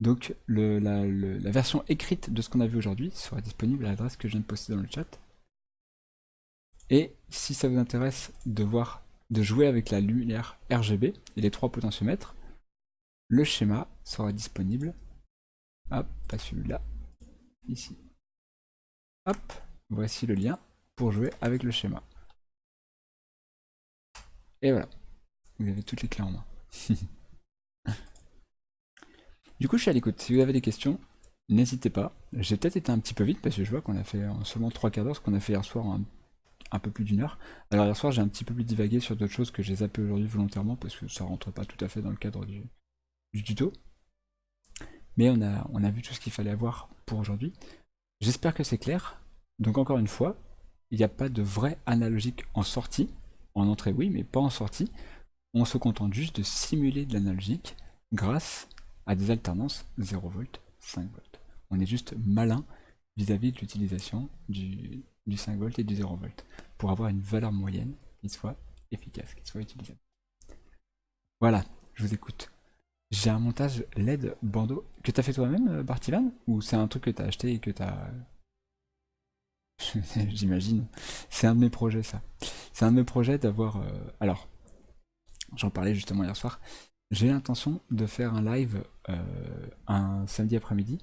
Donc la version écrite de ce qu'on a vu aujourd'hui sera disponible à l'adresse que je viens de poster dans le chat. Et si ça vous intéresse de jouer avec la lumière RGB et les trois potentiomètres, le schéma sera disponible. Hop, pas celui-là, ici. Hop, voici le lien pour jouer avec le schéma. Et voilà, vous avez toutes les clés en main. Du coup, je suis à l'écoute. Si vous avez des questions, n'hésitez pas. J'ai peut-être été un petit peu vite parce que je vois qu'on a fait en seulement 3 quarts d'heure ce qu'on a fait hier soir en un peu plus d'1 heure. Alors hier soir j'ai un petit peu plus divagué sur d'autres choses que j'ai zappé aujourd'hui volontairement parce que ça rentre pas tout à fait dans le cadre du tuto. Mais on a vu tout ce qu'il fallait avoir pour aujourd'hui. J'espère que c'est clair. Donc encore une fois, il n'y a pas de vrai analogique en sortie. En entrée oui, mais pas en sortie. On se contente juste de simuler de l'analogique grâce à des alternances 0 volts, 5 volts. On est juste malin vis-à-vis de l'utilisation du 5 volts et du 0 volts pour avoir une valeur moyenne qui soit efficace, qui soit utilisable. Voilà, je vous écoute. J'ai un montage LED bandeau que t'as fait toi-même, Bartivan? Ou c'est un truc que t'as acheté et que t'as... J'imagine. C'est un de mes projets, ça. C'est un de mes projets d'avoir... Alors, j'en parlais justement hier soir. J'ai l'intention de faire un live un samedi après-midi,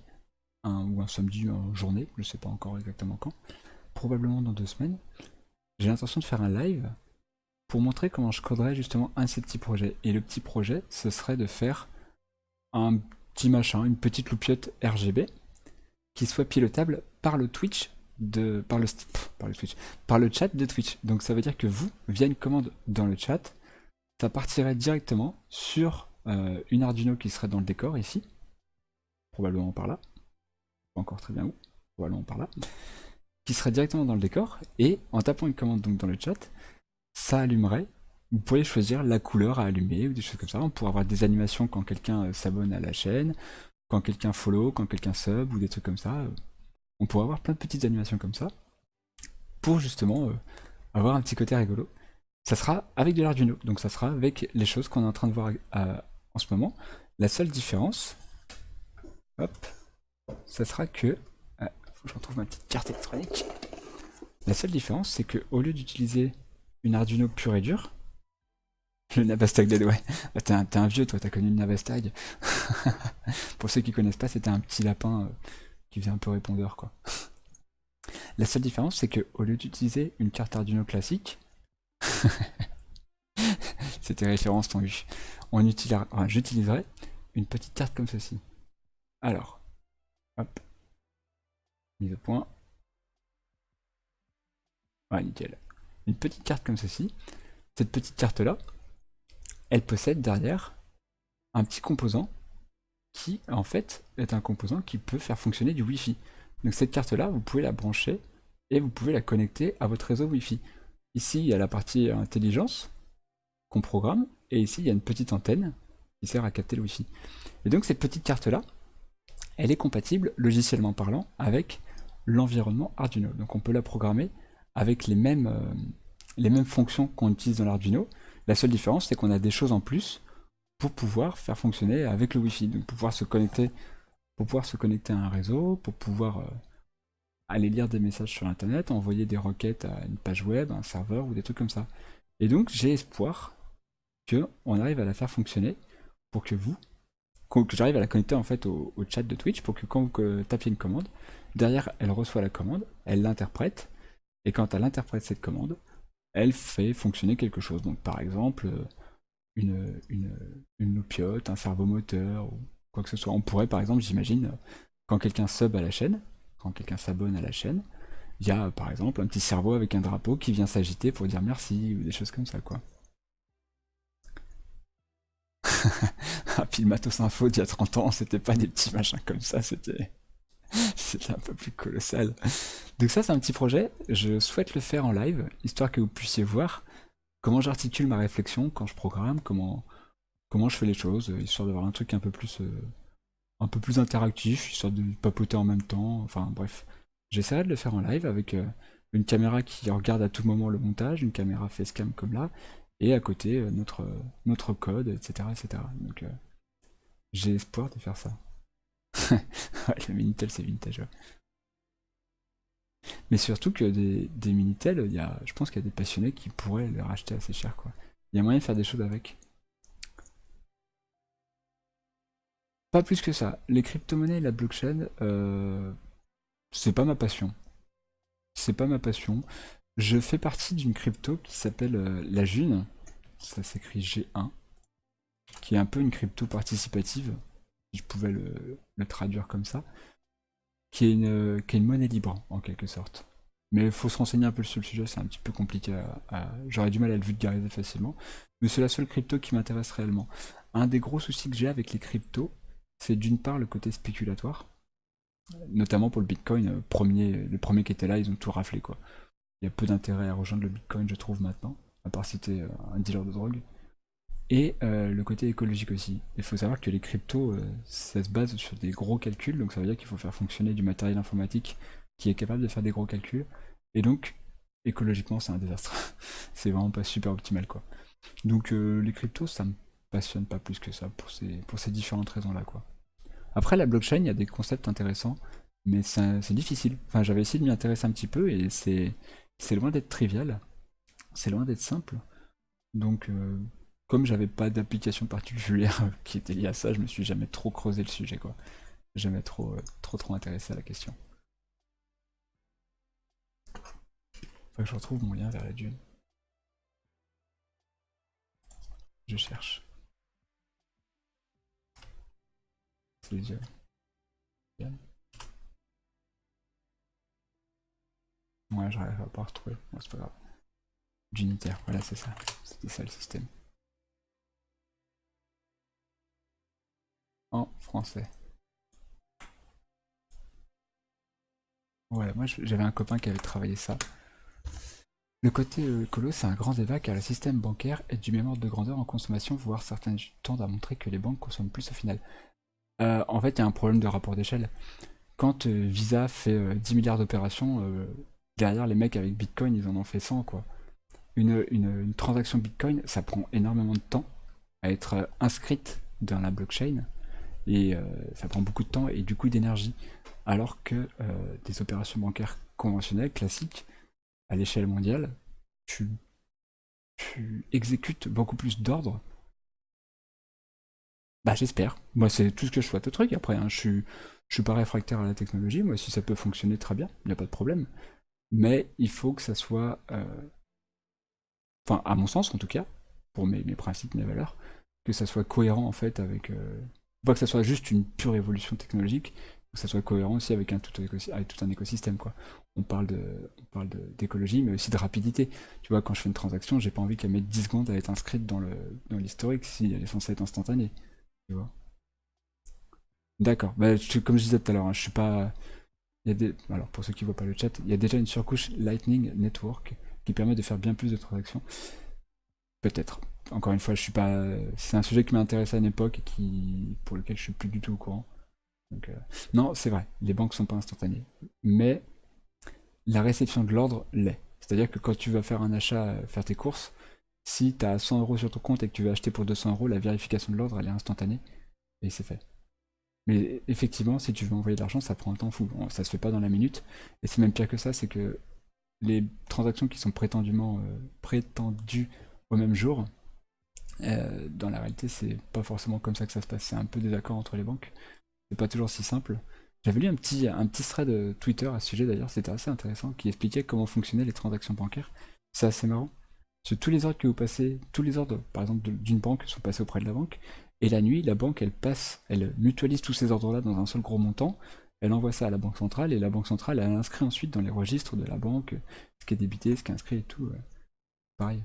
ou un samedi en journée, je sais pas encore exactement quand, probablement dans 2 semaines. J'ai l'intention de faire un live pour montrer comment je coderais justement un de ces petits projets. Et le petit projet, ce serait de faire un petit machin, une petite loupiote RGB qui soit pilotable par le Twitch par le chat de Twitch. Donc ça veut dire que vous, via une commande dans le chat, ça partirait directement sur une Arduino qui serait dans le décor ici, probablement par là, pas encore très bien où, probablement par là, qui serait directement dans le décor, et en tapant une commande donc dans le chat, ça allumerait. Vous pouvez choisir la couleur à allumer ou des choses comme ça. On pourrait avoir des animations quand quelqu'un s'abonne à la chaîne, quand quelqu'un follow, quand quelqu'un sub ou des trucs comme ça. On pourrait avoir plein de petites animations comme ça pour justement avoir un petit côté rigolo. Ça sera avec de l'Arduino, donc ça sera avec les choses qu'on est en train de voir en ce moment. La seule différence, hop, ça sera que... faut que je retrouve ma petite carte électronique. La seule différence, c'est que au lieu d'utiliser une Arduino pure et dure, le Navastag Dead, ouais. T'es un vieux, toi, t'as connu le Navastag. Pour ceux qui connaissent pas, c'était un petit lapin qui faisait un peu répondeur, quoi. La seule différence, c'est que au lieu d'utiliser une carte Arduino classique, c'était référence tendu, j'utiliserais une petite carte comme ceci. Alors, hop, mise au point. Ouais, nickel. Une petite carte comme ceci. Cette petite carte-là, elle possède derrière un petit composant qui, en fait, est un composant qui peut faire fonctionner du Wi-Fi. Donc cette carte-là, vous pouvez la brancher et vous pouvez la connecter à votre réseau Wi-Fi. Ici, il y a la partie intelligence qu'on programme, et ici, il y a une petite antenne qui sert à capter le Wi-Fi. Et donc cette petite carte-là, elle est compatible, logiciellement parlant, avec l'environnement Arduino. Donc on peut la programmer avec les mêmes fonctions qu'on utilise dans l'Arduino. La seule différence, c'est qu'on a des choses en plus pour pouvoir faire fonctionner avec le Wi-Fi. Donc pour pouvoir se connecter à un réseau, pour pouvoir aller lire des messages sur Internet, envoyer des requêtes à une page web, un serveur ou des trucs comme ça. Et donc j'ai espoir qu'on arrive à la faire fonctionner pour que j'arrive à la connecter en fait au chat de Twitch pour que quand vous tapiez une commande, derrière elle reçoit la commande, elle l'interprète, et quand elle interprète cette commande, elle fait fonctionner quelque chose. Donc par exemple, une loupiote, un servomoteur, ou quoi que ce soit. On pourrait par exemple, j'imagine, quand quelqu'un sub à la chaîne, quand quelqu'un s'abonne à la chaîne, il y a par exemple un petit cerveau avec un drapeau qui vient s'agiter pour dire merci, ou des choses comme ça, quoi. Ah, puis le matos info d'il y a 30 ans, c'était pas des petits machins comme ça, c'était un peu plus colossal. Donc ça, c'est un petit projet, je souhaite le faire en live, histoire que vous puissiez voir comment j'articule ma réflexion quand je programme, comment je fais les choses, histoire d'avoir un truc un peu plus interactif, histoire de papoter en même temps, enfin bref. J'essaierai de le faire en live avec une caméra qui regarde à tout moment le montage, une caméra facecam comme là, et à côté notre code, etc. etc. Donc j'ai espoir de faire ça. Ouais, le Minitel c'est vintage. Ouais. Mais surtout que des Minitel, je pense qu'il y a des passionnés qui pourraient les racheter assez cher, quoi. Il y a moyen de faire des choses avec. Pas plus que ça. Les crypto-monnaies et la blockchain, c'est pas ma passion. C'est pas ma passion. Je fais partie d'une crypto qui s'appelle la June. Ça s'écrit G1. Qui est un peu une crypto participative. Si je pouvais le traduire comme ça. qui est une monnaie libre, en quelque sorte. Mais il faut se renseigner un peu sur le sujet, c'est un petit peu compliqué j'aurais du mal à le vulgariser facilement. Mais c'est la seule crypto qui m'intéresse réellement. Un des gros soucis que j'ai avec les cryptos, c'est d'une part le côté spéculatoire, notamment pour le Bitcoin, le premier qui était là, ils ont tout raflé quoi. Il y a peu d'intérêt à rejoindre le Bitcoin, je trouve maintenant, à part si t'es un dealer de drogue. Et le côté écologique aussi. Il faut savoir que les cryptos, ça se base sur des gros calculs, donc ça veut dire qu'il faut faire fonctionner du matériel informatique qui est capable de faire des gros calculs. Et donc, écologiquement, c'est un désastre. C'est vraiment pas super optimal, quoi. Donc les cryptos, ça me passionne pas plus que ça pour ces différentes raisons-là, quoi. Après, la blockchain, il y a des concepts intéressants, mais c'est difficile. Enfin, j'avais essayé de m'y intéresser un petit peu et c'est loin d'être trivial, c'est loin d'être simple. Donc, comme j'avais pas d'application particulière qui était liée à ça, je me suis jamais trop creusé le sujet, quoi. Jamais trop intéressé à la question. Faut que je retrouve mon lien vers la dune. Je cherche. C'est les yeux. Ouais, j'arrive pas à retrouver. Bon, c'est pas grave. D'unitaire, voilà, c'est ça. C'était ça le système. En français. Ouais, moi j'avais un copain qui avait travaillé ça. Le côté écolo, c'est un grand débat car le système bancaire est du même ordre de grandeur en consommation, voire certains tendent à montrer que les banques consomment plus au final. En fait, il y a un problème de rapport d'échelle. Quand Visa fait 10 milliards d'opérations, derrière les mecs avec Bitcoin, ils en ont fait 100, quoi. Une transaction Bitcoin, ça prend énormément de temps à être inscrite dans la blockchain et ça prend beaucoup de temps et du coup d'énergie. Alors que des opérations bancaires conventionnelles, classiques, à l'échelle mondiale, tu, tu exécutes beaucoup plus d'ordres. Bah j'espère. Moi c'est tout ce que je souhaite au truc après. Hein. Je suis pas réfractaire à la technologie. Moi si ça peut fonctionner très bien, il n'y a pas de problème. Mais il faut que ça soit, enfin à mon sens en tout cas, pour mes principes, mes valeurs, que ça soit cohérent en fait avec, pas que ça soit juste une pure évolution technologique, que ça soit cohérent aussi avec avec tout un écosystème quoi. On parle d'écologie, mais aussi de rapidité. Tu vois, quand je fais une transaction, j'ai pas envie qu'elle mette 10 secondes à être inscrite dans l'historique si elle est censée être instantanée. Tu vois. D'accord. Bah, comme je disais tout à l'heure, hein, je suis pas. Il y a alors pour ceux qui voient pas le chat, il y a déjà une surcouche Lightning Network qui permet de faire bien plus de transactions. Peut-être. Encore une fois, je suis pas. C'est un sujet qui m'a intéressé à une époque et pour lequel je suis plus du tout au courant. Donc, non, c'est vrai, les banques sont pas instantanées. Mais la réception de l'ordre l'est. C'est-à-dire que quand tu vas faire un achat, faire tes courses, si tu as 100 € sur ton compte et que tu vas acheter pour 200 €, la vérification de l'ordre, elle est instantanée. Et c'est fait. Mais effectivement, si tu veux envoyer de l'argent, ça prend un temps fou. Bon, ça se fait pas dans la minute. Et c'est même pire que ça, c'est que les transactions qui sont prétendues au même jour, dans la réalité, c'est pas forcément comme ça que ça se passe. C'est un peu des accords entre les banques. C'est pas toujours si simple. J'avais lu un petit thread Twitter à ce sujet d'ailleurs, c'était assez intéressant, qui expliquait comment fonctionnaient les transactions bancaires. C'est assez marrant. Parce que tous les ordres que vous passez, tous les ordres, par exemple, d'une banque sont passés auprès de la banque, et la nuit, la banque, elle mutualise tous ces ordres-là dans un seul gros montant, elle envoie ça à la banque centrale, et la banque centrale, elle inscrit ensuite dans les registres de la banque ce qui est débité, ce qui est inscrit et tout. Pareil.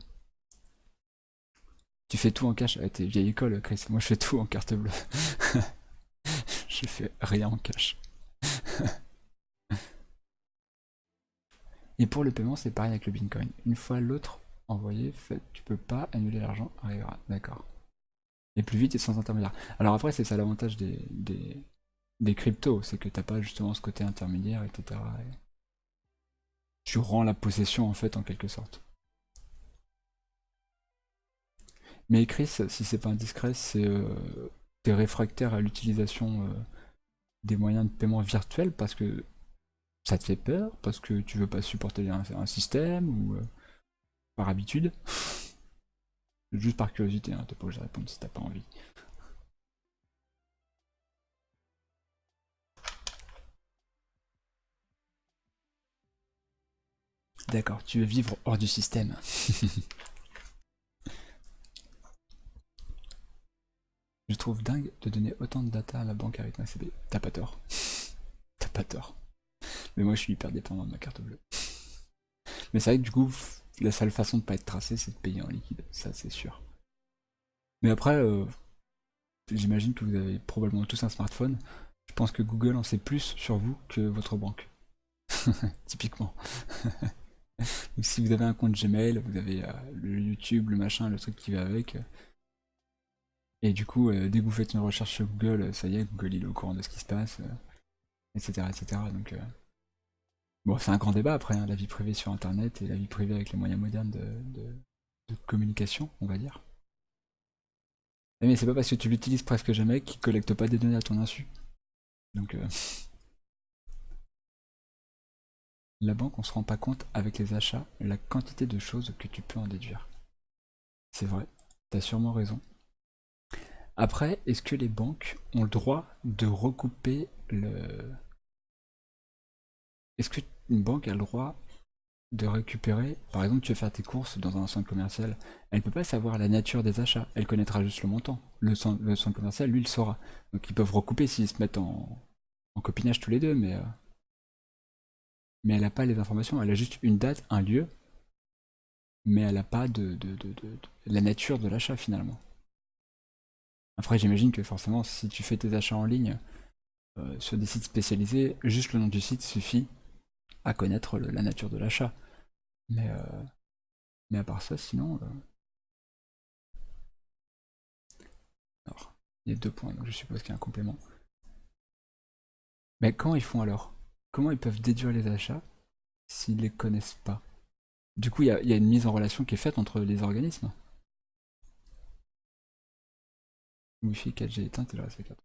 Tu fais tout en cash. Ah, t'es vieille école, Chris. Moi, je fais tout en carte bleue. Je fais rien en cash. Et pour le paiement, c'est pareil avec le Bitcoin. Une fois l'autre envoyé, fait, tu peux pas annuler l'argent, arrivera. D'accord. Et plus vite et sans intermédiaire. Alors après, c'est ça l'avantage des cryptos, c'est que t'as pas justement ce côté intermédiaire, etc. Et tu rends la possession en fait en quelque sorte. Mais Chris, si c'est pas indiscret, c'est t'es réfractaire à l'utilisation des moyens de paiement virtuels parce que ça te fait peur, parce que tu veux pas supporter un système ou par habitude. Juste par curiosité, hein, t'es pas obligé de répondre si t'as pas envie. D'accord, tu veux vivre hors du système. Je trouve dingue de donner autant de data à la banque avec ma CB. T'as pas tort. pas tort. Mais moi, je suis hyper dépendant de ma carte bleue. Mais c'est vrai que du coup, la seule façon de pas être tracé, c'est de payer en liquide. Ça, c'est sûr. Mais après, j'imagine que vous avez probablement tous un smartphone. Je pense que Google en sait plus sur vous que votre banque. Typiquement. Donc, si vous avez un compte Gmail, vous avez le YouTube, le machin, le truc qui va avec. Et du coup, dès que vous faites une recherche sur Google, ça y est, Google il est au courant de ce qui se passe, etc., etc. Donc, bon, c'est un grand débat après, hein, la vie privée sur Internet et la vie privée avec les moyens modernes de communication, on va dire. Mais c'est pas parce que tu l'utilises presque jamais qu'il collecte pas des données à ton insu. Donc, la banque, on se rend pas compte avec les achats la quantité de choses que tu peux en déduire. C'est vrai, t'as sûrement raison. Après, est-ce que les banques ont le droit de recouper le... Est-ce qu'une banque a le droit de récupérer, par exemple, tu veux faire tes courses dans un centre commercial, elle ne peut pas savoir la nature des achats, elle connaîtra juste le montant. Le centre commercial, lui, il saura. Donc ils peuvent recouper s'ils se mettent en copinage tous les deux, mais elle n'a pas les informations, elle a juste une date, un lieu, mais elle n'a pas de la nature de l'achat finalement. Après, j'imagine que forcément, si tu fais tes achats en ligne sur des sites spécialisés, juste le nom du site suffit à connaître la nature de l'achat. Mais, euh, mais à part ça, sinon, alors, il y a deux points, donc je suppose qu'il y a un complément. Mais comment ils font alors? Comment ils peuvent déduire les achats s'ils les connaissent pas? Du coup, il y a une mise en relation qui est faite entre les organismes. Wi-Fi 4G éteinte et le reste est 4.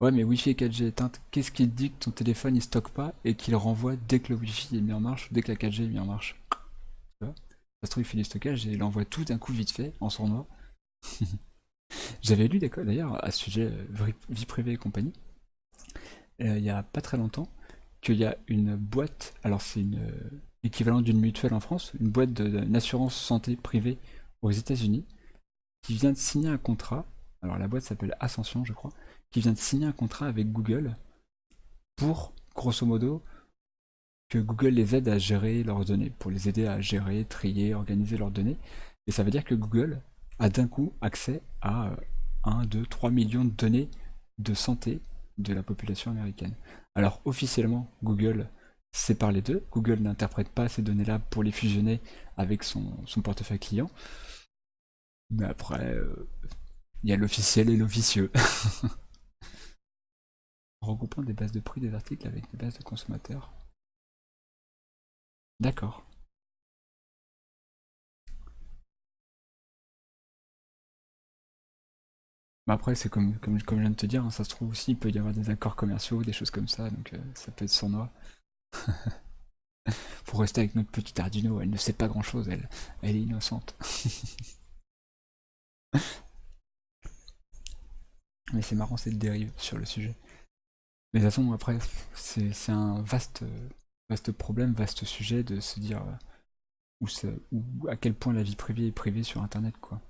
Ouais, mais Wi-Fi et 4G éteinte, qu'est-ce qui dit que ton téléphone il stocke pas et qu'il renvoie dès que le Wi-Fi est mis en marche ou dès que la 4G est mis en marche? Tu vois? Ça se trouve, il fait du stockage et il envoie tout d'un coup vite fait, en sournois. J'avais lu d'ailleurs à ce sujet vie privée et compagnie, il y a pas très longtemps, qu'il y a une boîte, alors c'est une équivalent d'une mutuelle en France, une boîte d'une assurance santé privée aux États-Unis, qui vient de signer un contrat, alors la boîte s'appelle Ascension je crois, qui vient de signer un contrat avec Google pour, grosso modo, que Google les aide à gérer leurs données, pour les aider à gérer, trier, organiser leurs données. Et ça veut dire que Google a d'un coup accès à 1, 2, 3 millions de données de santé de la population américaine. Alors officiellement, Google sépare les deux. Google n'interprète pas ces données-là pour les fusionner avec son portefeuille client. Mais après, il y a l'officiel et l'officieux. Regroupant des bases de prix des articles avec des bases de consommateurs. D'accord. Mais après, c'est comme je viens de te dire, hein, ça se trouve aussi, il peut y avoir des accords commerciaux, des choses comme ça, donc ça peut être sournois. Faut rester avec notre petite Arduino, elle ne sait pas grand chose, elle est innocente. Mais c'est marrant cette dérive sur le sujet. Mais de toute façon, après, c'est un vaste problème, vaste sujet de se dire où à quel point la vie privée est privée sur Internet, quoi.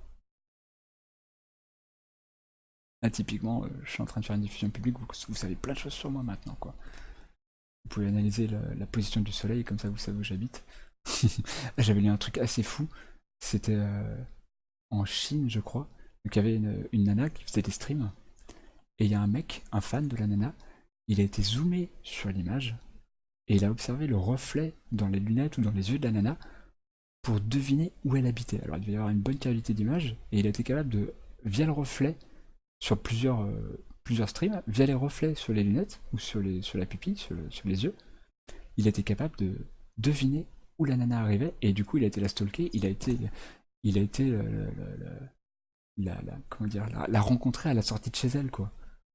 Là, typiquement, je suis en train de faire une diffusion publique, vous savez plein de choses sur moi maintenant, quoi. Vous pouvez analyser la position du soleil, comme ça vous savez où j'habite. J'avais lu un truc assez fou, c'était en Chine, je crois. Donc il y avait une nana qui faisait des streams, et il y a un mec, un fan de la nana, il a été zoomé sur l'image, et il a observé le reflet dans les lunettes ou dans les yeux de la nana pour deviner où elle habitait. Alors il devait y avoir une bonne qualité d'image, et il a été capable de, via le reflet, sur plusieurs streams, via les reflets sur les lunettes, ou sur la pupille, sur les yeux, il a été capable de deviner où la nana arrivait, et du coup il a été la stalker, il a été comment dire, la rencontrer à la sortie de chez elle, quoi.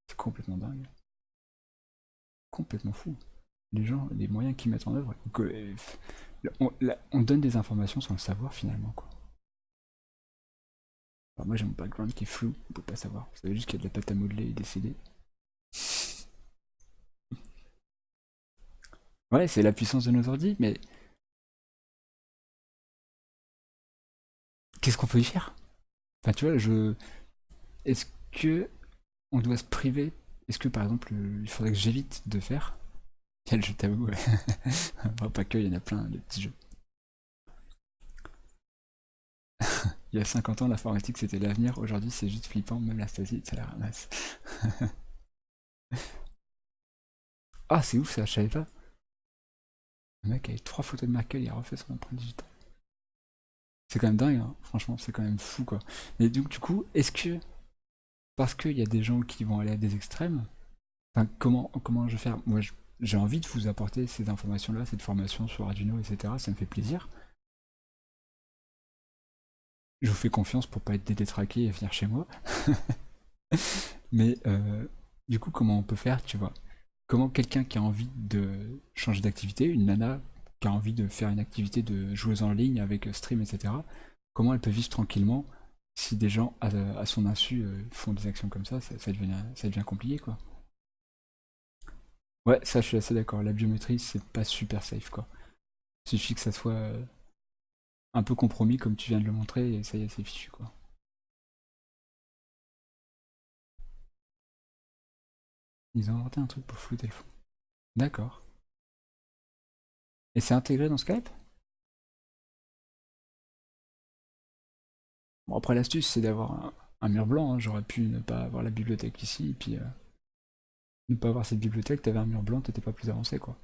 C'est complètement dingue. Complètement fou. Les gens, les moyens qu'ils mettent en œuvre. On donne des informations sans le savoir finalement, quoi. Alors moi j'ai mon background qui est flou, on peut pas savoir. Vous savez juste qu'il y a de la pâte à modeler et des CD. Ouais, c'est la puissance de nos ordi, mais qu'est-ce qu'on peut y faire? Enfin, tu vois, est-ce que on doit se priver? Est-ce que par exemple, il faudrait que j'évite de faire? Quel jeu tabou, ouais. Bon, pas que, il y en a plein de petits jeux. Il y a 50 ans, l'informatique c'était l'avenir, aujourd'hui c'est juste flippant, même la Stasi, ça la ramasse. Ah, c'est ouf ça, je savais pas. Le mec avec 3 photos de Merkel, il a refait son empreinte digitale. C'est quand même dingue, hein. Franchement, c'est quand même fou quoi. Et donc, du coup, est-ce que, parce qu'il y a des gens qui vont aller à des extrêmes, enfin, comment je vais faire? Moi, j'ai envie de vous apporter ces informations-là, cette formation sur Arduino, etc. Ça me fait plaisir. Je vous fais confiance pour pas être détraqué et venir chez moi. Mais du coup, comment on peut faire, tu vois? Comment quelqu'un qui a envie de changer d'activité, une nana qui a envie de faire une activité de joueuse en ligne avec stream, etc., comment elle peut vivre tranquillement si des gens à son insu font des actions comme ça devient compliqué, quoi. Ouais, ça je suis assez d'accord. La biométrie, c'est pas super safe, quoi. Il suffit que ça soit un peu compromis, comme tu viens de le montrer, et ça y est, c'est fichu, quoi. Ils ont inventé un truc pour flouter le fond. D'accord. Et c'est intégré dans Skype? Bon, après, l'astuce, c'est d'avoir un mur blanc, hein. J'aurais pu ne pas avoir la bibliothèque ici, et puis ne pas avoir cette bibliothèque, t'avais un mur blanc, t'étais pas plus avancé, quoi.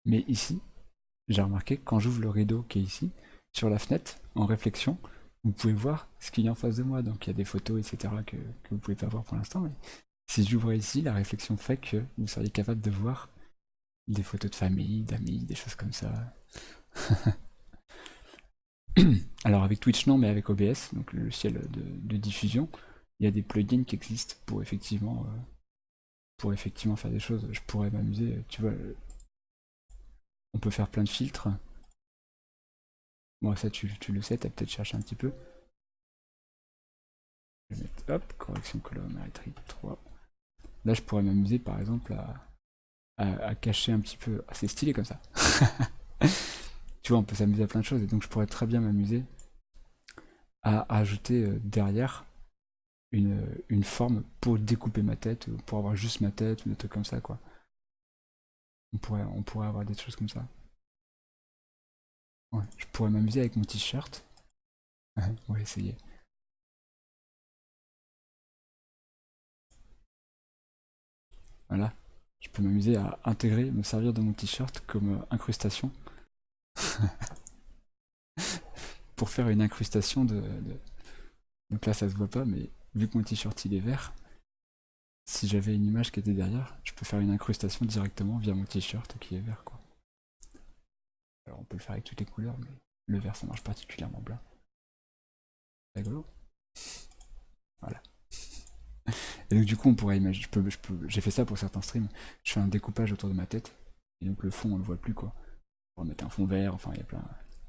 Mais ici, j'ai remarqué que quand j'ouvre le rideau qui est ici, sur la fenêtre, en réflexion, vous pouvez voir ce qu'il y a en face de moi. Donc il y a des photos, etc. que vous pouvez pas voir pour l'instant. Mais si j'ouvrais ici, la réflexion fait que vous seriez capable de voir des photos de famille, d'amis, des choses comme ça. Alors avec Twitch non, mais avec OBS, donc le logiciel de diffusion, il y a des plugins qui existent pour effectivement faire des choses. Je pourrais m'amuser, tu vois, on peut faire plein de filtres. Bon, ça tu le sais, t'as peut-être cherché un petit peu. Je vais mettre, hop, correction colorimétrie 3. Là, je pourrais m'amuser par exemple à cacher un petit peu. Ah, c'est stylé comme ça. Tu vois, on peut s'amuser à plein de choses et donc je pourrais très bien m'amuser à ajouter derrière une forme pour découper ma tête, ou pour avoir juste ma tête, ou des trucs comme ça, quoi. On pourrait avoir des choses comme ça. Ouais, je pourrais m'amuser avec mon t-shirt. On va essayer. Voilà. Je peux m'amuser à intégrer, me servir de mon t-shirt comme incrustation pour faire une incrustation Donc là, ça se voit pas, mais vu que mon t-shirt il est vert, si j'avais une image qui était derrière, je peux faire une incrustation directement via mon t-shirt qui est vert, quoi. Alors on peut le faire avec toutes les couleurs, mais le vert ça marche particulièrement bien. Rigolo. Voilà. Et donc du coup, on pourrait imaginer, j'ai fait ça pour certains streams, je fais un découpage autour de ma tête, et donc le fond on le voit plus, quoi. On va mettre un fond vert, enfin il y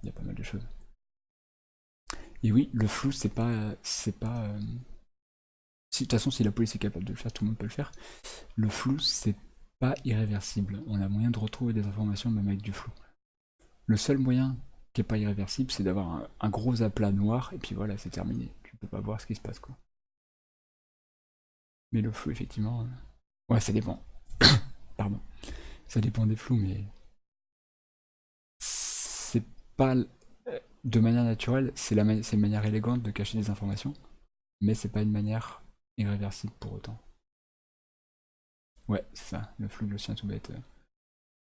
a pas mal de choses. Et oui, le flou de toute façon, si la police est capable de le faire, tout le monde peut le faire. Le flou, c'est pas irréversible. On a moyen de retrouver des informations même avec du flou. Le seul moyen qui est pas irréversible, c'est d'avoir un gros aplat noir, et puis voilà, c'est terminé. Tu peux pas voir ce qui se passe, quoi. Mais le flou, effectivement. Ouais, ça dépend. Pardon. Ça dépend des flous, mais. C'est pas. De manière naturelle, c'est une manière élégante de cacher des informations, mais c'est pas une manière irréversible pour autant. Ouais, c'est ça. Le flou le sien tout bête.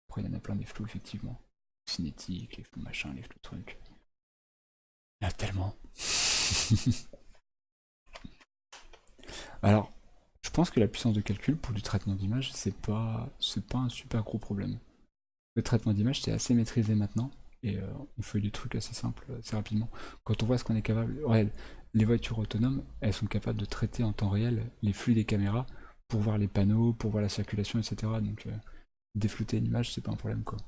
Après, il y en a plein des flous, effectivement. Cinétique, les flous machin, les flous trucs. Il y en a tellement. Alors, je pense que la puissance de calcul pour du traitement d'image, c'est pas un super gros problème. Le traitement d'image, c'est assez maîtrisé maintenant, et on fait des trucs assez simples, assez rapidement. Quand on voit ce qu'on est capable, ouais, les voitures autonomes, elles sont capables de traiter en temps réel les flux des caméras pour voir les panneaux, pour voir la circulation, etc. Donc, déflouter une image, c'est pas un problème, quoi.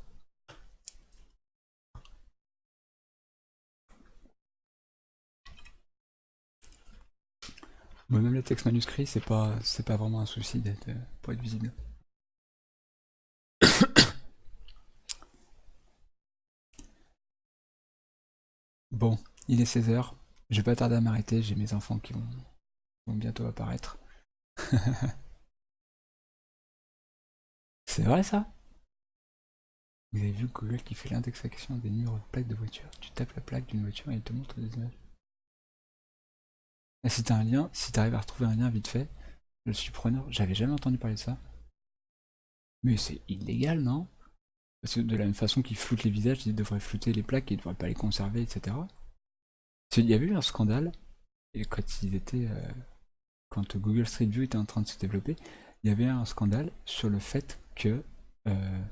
Moi, même les textes manuscrits, c'est pas vraiment un souci pour être visible. Bon, il est 16 h. Je vais pas tarder à m'arrêter, j'ai mes enfants qui vont bientôt apparaître. C'est vrai ça? Vous avez vu Google qui fait l'indexation des numéros de plaques de voiture. Tu tapes la plaque d'une voiture et il te montre des images. Et si t'as un lien, si t'arrives à retrouver un lien vite fait, je suis preneur. J'avais jamais entendu parler de ça. Mais c'est illégal, non? Parce que de la même façon qu'ils floutent les visages, ils devraient flouter les plaques et ils devraient pas les conserver, etc. Il y avait eu un scandale, et quand Google Street View était en train de se développer, il y avait un scandale sur le fait que euh,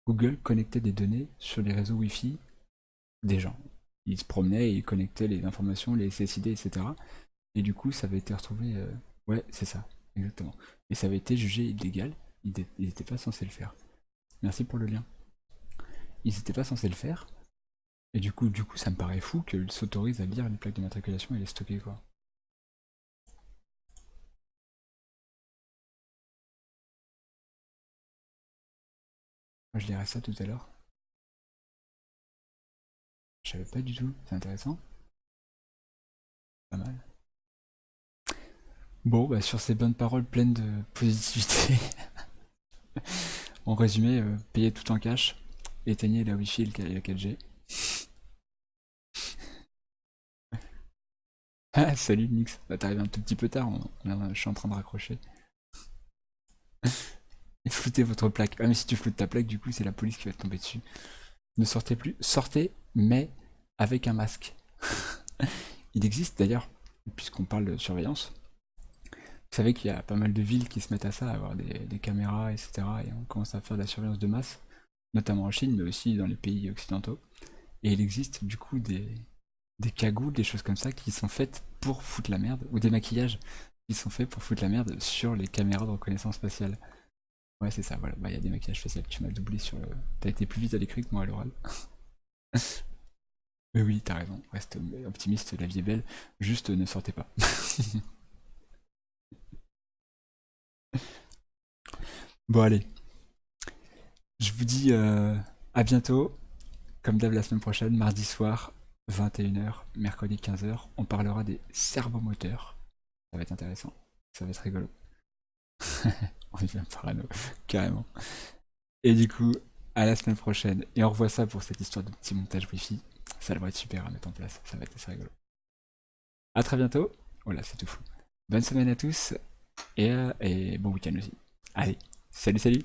Google connectait des données sur les réseaux Wi-Fi des gens. Ils se promenaient et ils connectaient les informations, les SSID, etc. Et du coup, ça avait été retrouvé. Ouais, c'est ça, exactement. Et ça avait été jugé illégal. Ils n'étaient pas censés le faire. Merci pour le lien. Ils n'étaient pas censés le faire. Et du coup, ça me paraît fou qu'ils s'autorisent à lire les plaques de matriculation et les stocker, quoi. Moi, je lirai ça tout à l'heure. Je savais pas du tout. C'est intéressant. Pas mal. Bon, bah, sur ces bonnes paroles pleines de positivité, en résumé, payez tout en cash, éteignez la Wi-Fi et la 4G. Ah, salut Nix. Bah, t'arrives un tout petit peu tard, je suis en train de raccrocher. Et floutez votre plaque. Ah, mais si tu floutes ta plaque, du coup, c'est la police qui va te tomber dessus. Ne sortez plus. Sortez, mais avec un masque. Il existe d'ailleurs, puisqu'on parle de surveillance, vous savez qu'il y a pas mal de villes qui se mettent à ça, à avoir des caméras, etc. Et on commence à faire de la surveillance de masse, notamment en Chine, mais aussi dans les pays occidentaux. Et il existe du coup des cagoules, des choses comme ça qui sont faites pour foutre la merde, ou des maquillages qui sont faits pour foutre la merde sur les caméras de reconnaissance faciale. Ouais, c'est ça, voilà. Bah, il y a des maquillages faciaux. Tu m'as doublé sur le. T'as été plus vite à l'écrit que moi à l'oral. Mais oui, t'as raison. Reste optimiste, la vie est belle. Juste ne sortez pas. Bon, allez. Je vous dis à bientôt. Comme d'hab la semaine prochaine, mardi soir, 21h, mercredi 15h. On parlera des servomoteurs. Ça va être intéressant. Ça va être rigolo. On devient parano, carrément. Et du coup, à la semaine prochaine. Et on revoit ça pour cette histoire de petit montage wifi. Ça devrait être super à mettre en place. Ça va être assez rigolo. À très bientôt. Voilà, c'est tout fou. Bonne semaine à tous et bon week-end aussi. Allez, salut salut.